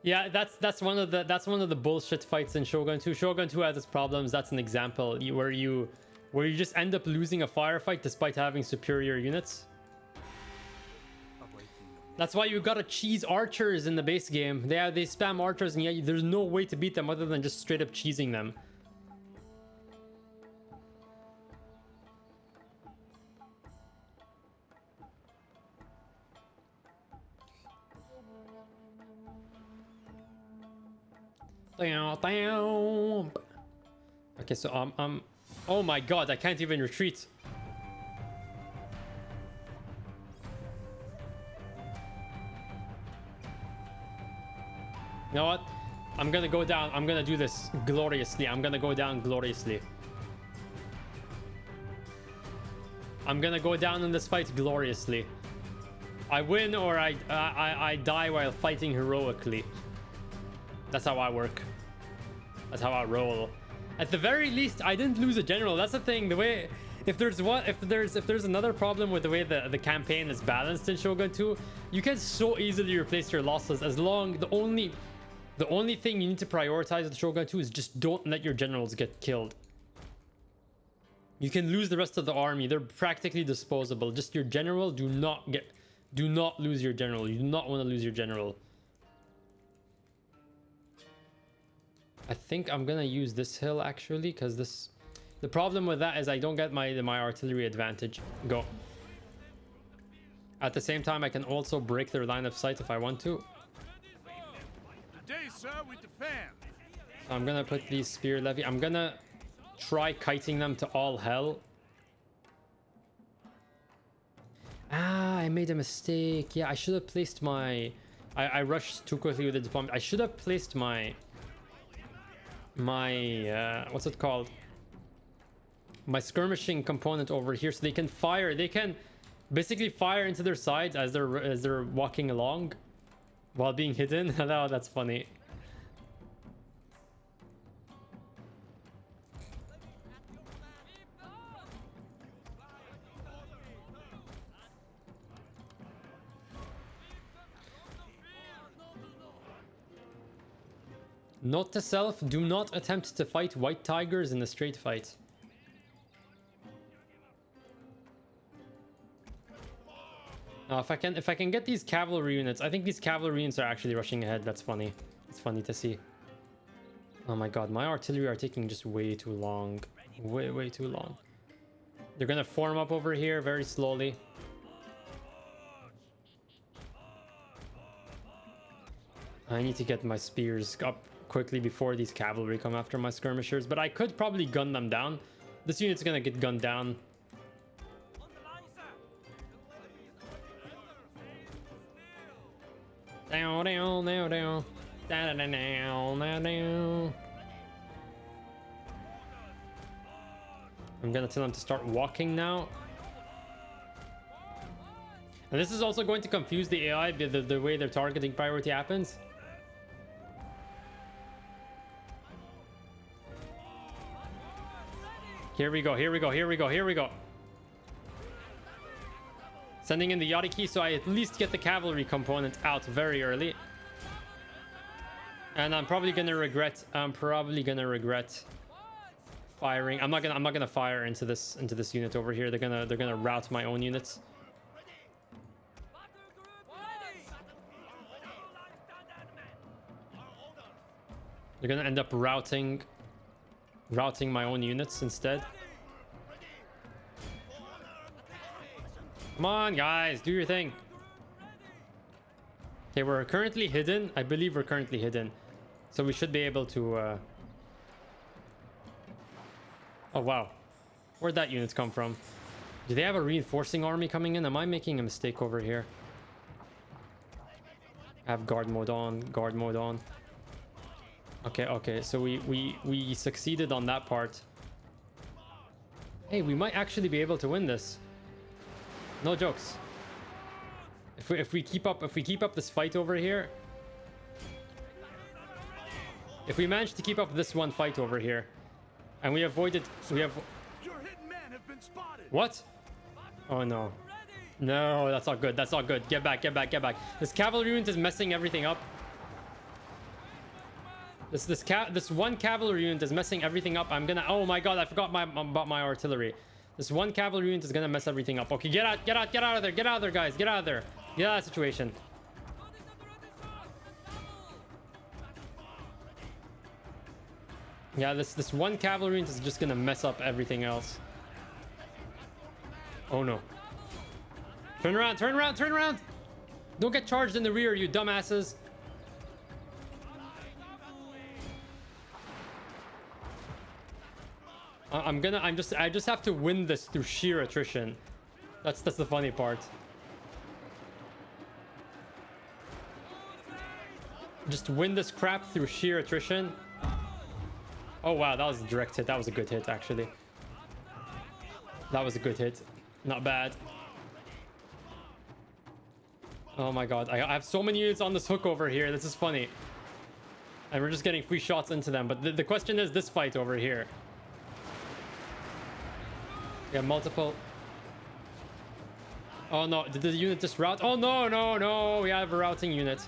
Yeah, that's one of the bullshit fights in Shogun 2. Shogun 2 has its problems. That's an example where you just end up losing a firefight despite having superior units. That's why you gotta cheese archers in the base game. They spam archers, and yet there's no way to beat them other than just straight up cheesing them. Okay, so oh my god, I can't even retreat. You know what? I'm gonna go down. I'm gonna do this gloriously. I'm gonna go down gloriously. I'm gonna go down in this fight gloriously. I win or I die while fighting heroically. That's how I work. That's how I roll. At the very least, I didn't lose a general. That's the thing. The way, if there's another problem with the way the campaign is balanced in Shogun 2, you can so easily replace your losses as long the only thing you need to prioritize with Shogun 2 is just don't let your generals get killed. You can lose the rest of the army. They're practically disposable. Just your general, do not lose your general. You do not want to lose your general. I think I'm gonna use this hill actually, because the problem with that is I don't get my artillery advantage. Go. At the same time, I can also break their line of sight if I want to. Today, sir, we defend. So I'm gonna put these spear levy. I'm gonna try kiting them to all hell. Ah, I made a mistake. Yeah, I should have placed my... I rushed too quickly with the deployment. I should have placed my what's it called, my skirmishing component over here, so they can fire. They can basically fire into their sides as they're walking along while being hidden. Oh, that's funny. Note to self, do not attempt to fight white tigers in a straight fight. If I can get these cavalry units, I think these cavalry units are actually rushing ahead. That's funny. It's funny to see. Oh my god, my artillery are taking just way too long. Way too long. They're gonna form up over here very slowly. I need to get my spears up quickly before these cavalry come after my skirmishers, but I could probably gun them down. This unit's gonna get gunned down. Down, down, down, down. Down, down, down, down, down. I'm gonna tell them to start walking now. And this is also going to confuse the AI, the way their targeting priority happens. Here we go, here we go, here we go, here we go. Sending in the Yachty key so I at least get the cavalry component out very early. And I'm probably gonna regret firing. I'm not gonna fire into this unit over here. They're gonna rout my own units. They're gonna end up routing my own units instead. Come on, guys, do your thing. Okay, we're currently hidden. I believe we're currently hidden. So we should be able to... Oh, wow. Where'd that unit come from? Do they have a reinforcing army coming in? Am I making a mistake over here? I have guard mode on. Guard mode on. Okay, okay. So we succeeded on that part. Hey, we might actually be able to win this. No jokes. If we keep up this fight over here, if we manage to keep up this one fight over here, and we avoided, Your hidden men have been spotted. What? Oh no, no, that's not good. That's not good. Get back, get back, get back. This cavalry unit is messing everything up. This one cavalry unit is messing everything up. I'm gonna. Oh my god, I forgot about my artillery. This one cavalry unit is gonna mess everything up. Okay, get out of there, get out of there, guys, get out of there, get out of that situation. Yeah, this one cavalry unit is just gonna mess up everything else. Oh no! Turn around, turn around, turn around! Don't get charged in the rear, you dumbasses. I just have to win this through sheer attrition. That's the funny part. Just win this crap through sheer attrition. Oh wow, that was a direct hit. That was a good hit, actually. That was a good hit. Not bad. Oh my god, I have so many units on this hook over here. This is funny. And we're just getting free shots into them. But the question is this fight over here. We have multiple. Oh no, did the unit just route? Oh no, no, no, we have a routing unit.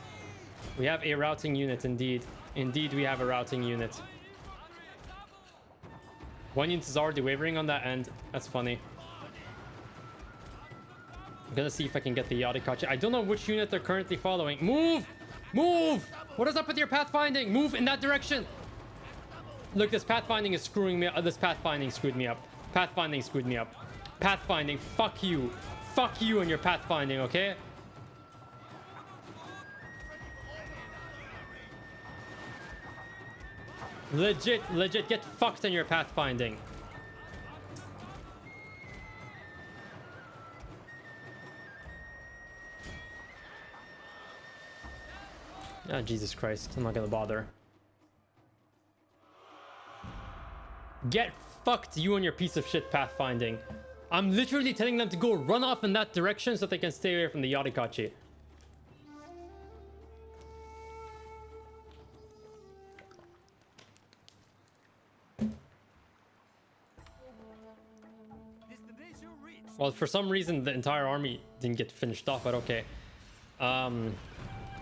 We have a routing unit, indeed. Indeed, we have a routing unit. One unit is already wavering on that end. That's funny. I'm gonna see if I can get the Yachty. I don't know which unit they're currently following. Move! Move! What is up with your pathfinding? Move in that direction! Look, this pathfinding is screwing me up. This pathfinding screwed me up. Pathfinding screwed me up. Pathfinding, fuck you. Fuck you and your pathfinding, okay? Legit, get fucked in your pathfinding. Ah, Jesus Christ, I'm not gonna bother. Get fucked, you and your piece of shit pathfinding. I'm literally telling them to go run off in that direction so they can stay away from the Yachty. Well, for some reason, the entire army didn't get finished off, but okay. I'm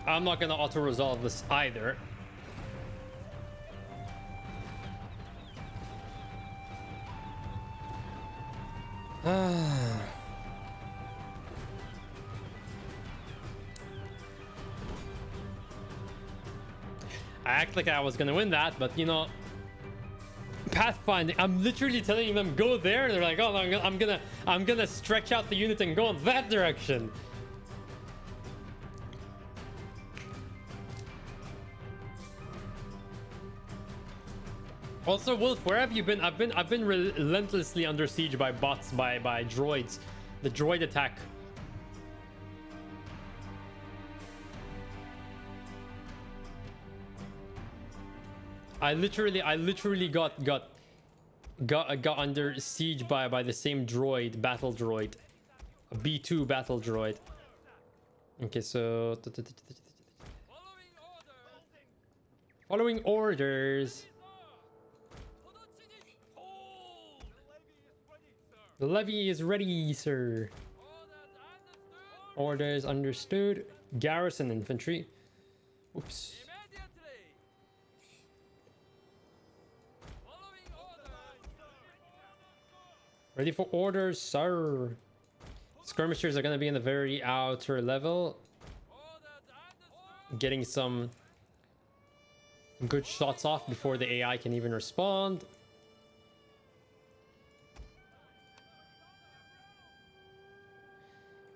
not gonna auto-resolve this either. I act like I was gonna win that, but you know, pathfinding. I'm literally telling them go there, and they're like, oh, I'm gonna stretch out the unit and go in that direction. Also, Wolf, where have you been? I've been relentlessly under siege by bots, by droids. The droid attack. I literally got under siege by the same droid, battle droid, a B2 battle droid. Okay, so following orders. The levy is ready, sir. Orders understood. Garrison infantry. Oops. Ready for orders, sir. Skirmishers are going to be in the very outer level. Getting some good shots off before the AI can even respond.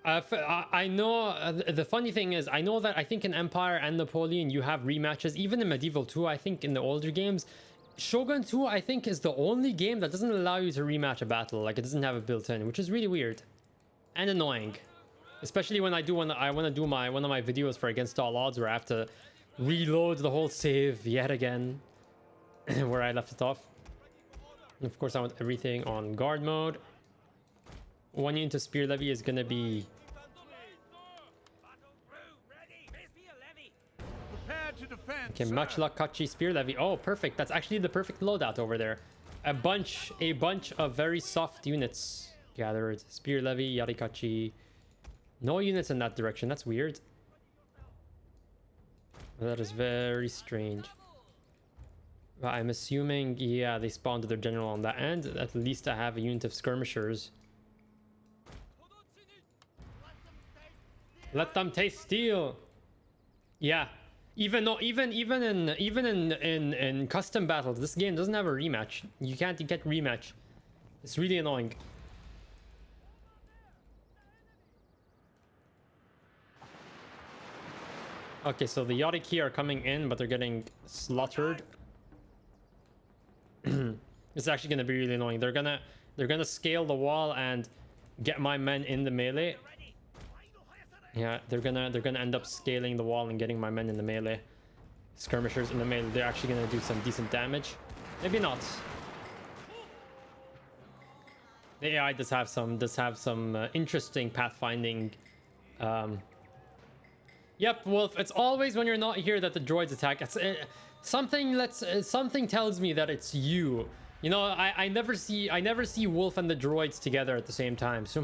I know, the funny thing is, I know that I think in Empire and Napoleon you have rematches. Even in Medieval 2, I think in the older games, Shogun 2, I think, is the only game that doesn't allow you to rematch a battle. Like, it doesn't have it built in, which is really weird and annoying. Especially when I want to do one of my videos for Against All Odds, where I have to reload the whole save yet again where I left it off. And of course, I want everything on guard mode. One unit of spear levy is gonna be okay. Much luck, Kachi spear levy. Oh, perfect. That's actually the perfect loadout over there. A bunch of very soft units gathered. Spear levy, Yarikachi. No units in that direction. That's weird. That is very strange. But I'm assuming, yeah, they spawned their general on that end. At least I have a unit of skirmishers. Let them taste steel. Yeah. Even in custom battles, this game doesn't have a rematch. You can't get rematch. It's really annoying. Okay, so the Artic are coming in, but they're getting slaughtered. It's actually gonna be really annoying. They're gonna scale the wall and get my men in the melee. Yeah, they're gonna end up scaling the wall and getting my men in the melee. Skirmishers in the melee, they're actually gonna do some decent damage. Maybe not. The AI does have some interesting pathfinding. Yep, Wolf. It's always when you're not here that the droids attack. It's something tells me that it's you. You know, I never see Wolf and the droids together at the same time. So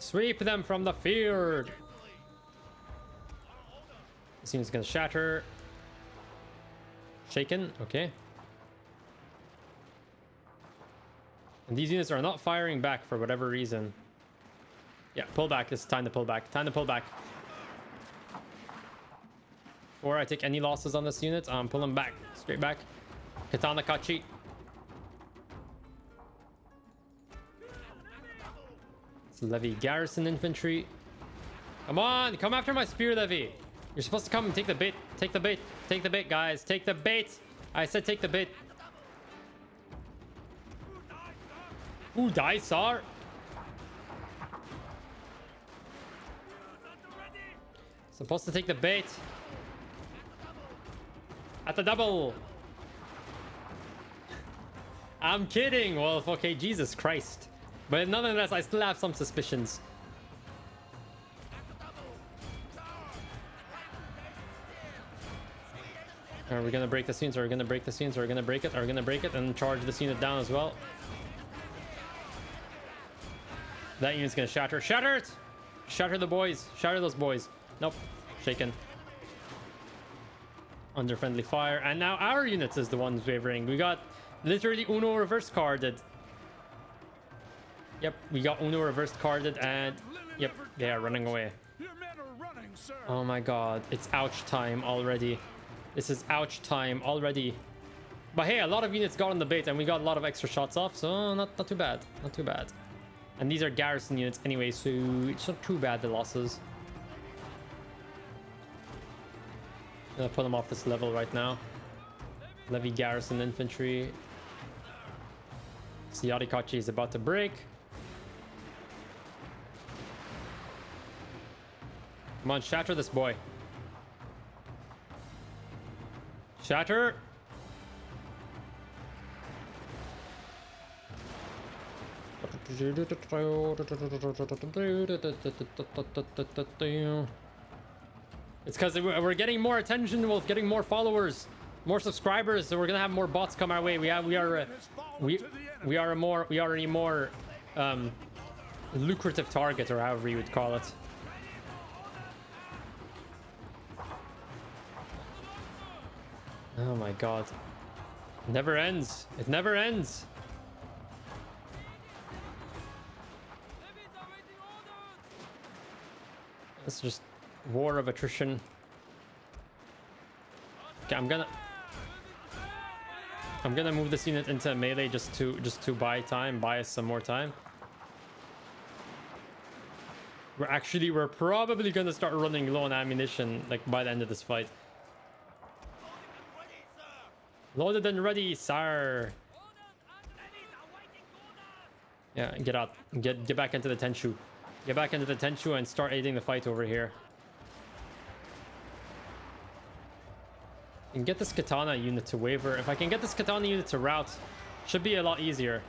Sweep them from the field. This seems gonna shatter. Shaken, okay. And these units are not firing back for whatever reason. Yeah, pull back. It's time to pull back. Time to pull back. Before I take any losses on this unit, I'm pulling back. Straight back. Katana Kachi. Levy garrison infantry. Come on, come after my spear levy. You're supposed to come and take the bait. Take the bait. Take the bait, guys. Take the bait. I said take the bait. Who dies, sir? Supposed to take the bait. At the double. I'm kidding, Wolf. Okay, Jesus Christ. But nonetheless, I still have some suspicions. Are we gonna break this unit? Are we gonna break this unit? Are we gonna break it? Are we gonna break it and charge this unit down as well? That unit's gonna shatter. Shatter it! Shatter the boys. Shatter those boys. Nope. Shaken. Under friendly fire. And now our units is the ones wavering. We got literally Uno reverse carded. Yep, we got Uno reverse carded and Yep, they are running away. Your men are running, sir. Oh my god, it's ouch time already. This is ouch time already. But hey, a lot of units got on the bait and we got a lot of extra shots off, so not too bad. Not too bad. And these are garrison units anyway, so it's not too bad, the losses. I'm gonna put them off this level right now. Levy garrison infantry. Siarikachi is about to break. Come on, shatter this boy. Shatter. It's because we're getting more attention, we're getting more followers, more subscribers, so we're gonna have more bots come our way. We are a more lucrative target, or however you would call it. Oh my god. It never ends. It never ends. It's just war of attrition. Okay, I'm gonna move this unit into melee just to buy us some more time. We're probably gonna start running low on ammunition like by the end of this fight. Loaded and ready, sir. Yeah, get out. Get back into the Tenshu. Get back into the Tenshu and start aiding the fight over here. And get this katana unit to waver. If I can get this katana unit to rout, should be a lot easier.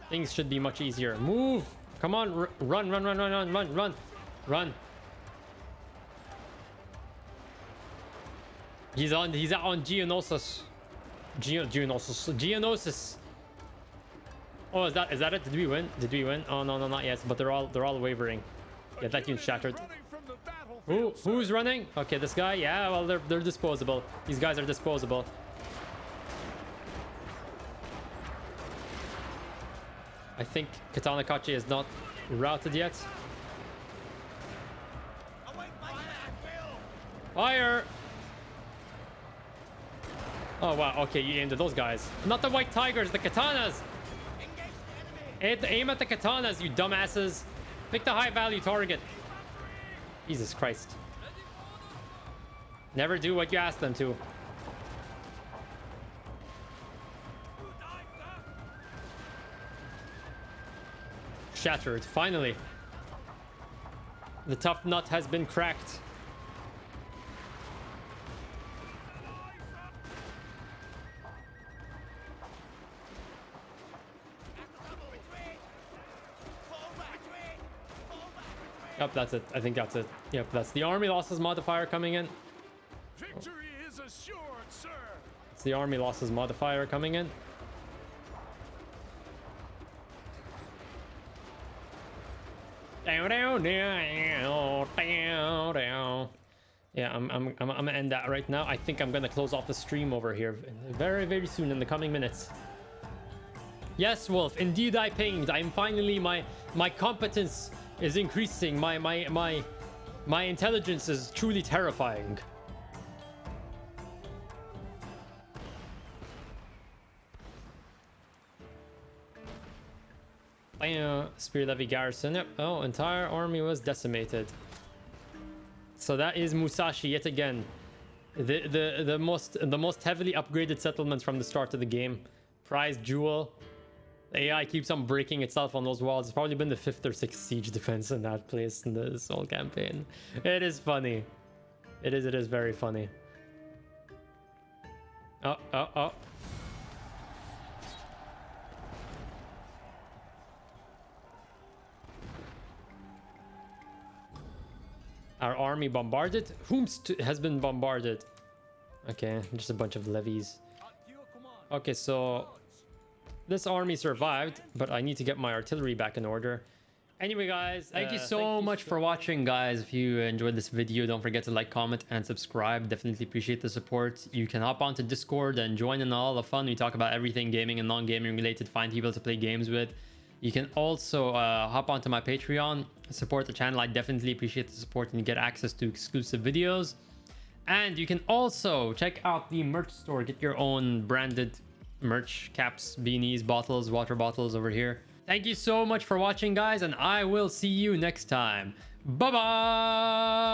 Things should be much easier. Move! Come on, run. He's on Geonosis. Geonosis. Oh, is that it? Did we win? Did we win? Oh no, not yet. But they're all wavering. Yeah, that unit shattered. Who's running? Okay, this guy. Yeah, well, they're disposable. These guys are disposable. I think Katana Kachi is not routed yet. Fire! Oh wow, okay, you aimed at those guys. Not the white tigers, the katanas! Aim at the katanas, you dumbasses! Pick the high value target. Jesus Christ. Never do what you ask them to. Shattered, finally. The tough nut has been cracked. Yep, that's it. I think that's it. Yep, that's the army losses modifier coming in. Victory is assured, sir. It's the army losses modifier coming in. Yeah, I'm gonna end that right now. I think I'm gonna close off the stream over here very soon in the coming minutes. Yes, Wolf, indeed I pinged. I'm finally my competence is increasing. My intelligence is truly terrifying. Spear Levy garrison. Yep. Oh, entire army was decimated. So that is Musashi yet again. The most heavily upgraded settlement from the start of the game. Prize jewel. The AI keeps on breaking itself on those walls. It's probably been the 5th or 6th siege defense in that place in this whole campaign. It is funny. It is very funny. Oh. Our army bombarded? Whomst has been bombarded? Okay, just a bunch of levies. Okay, so this army survived, but I need to get my artillery back in order. Anyway, guys, thank you so much for watching, guys. If you enjoyed this video, don't forget to like, comment, and subscribe. Definitely appreciate the support. You can hop onto Discord and join in all the fun. We talk about everything gaming and non-gaming related. Find people to play games with. You can also hop onto my Patreon, support the channel. I definitely appreciate the support, and you get access to exclusive videos. And you can also check out the merch store. Get your own branded merch, caps, beanies, bottles, water bottles over here. Thank you so much for watching, guys, and I will see you next time. Bye bye.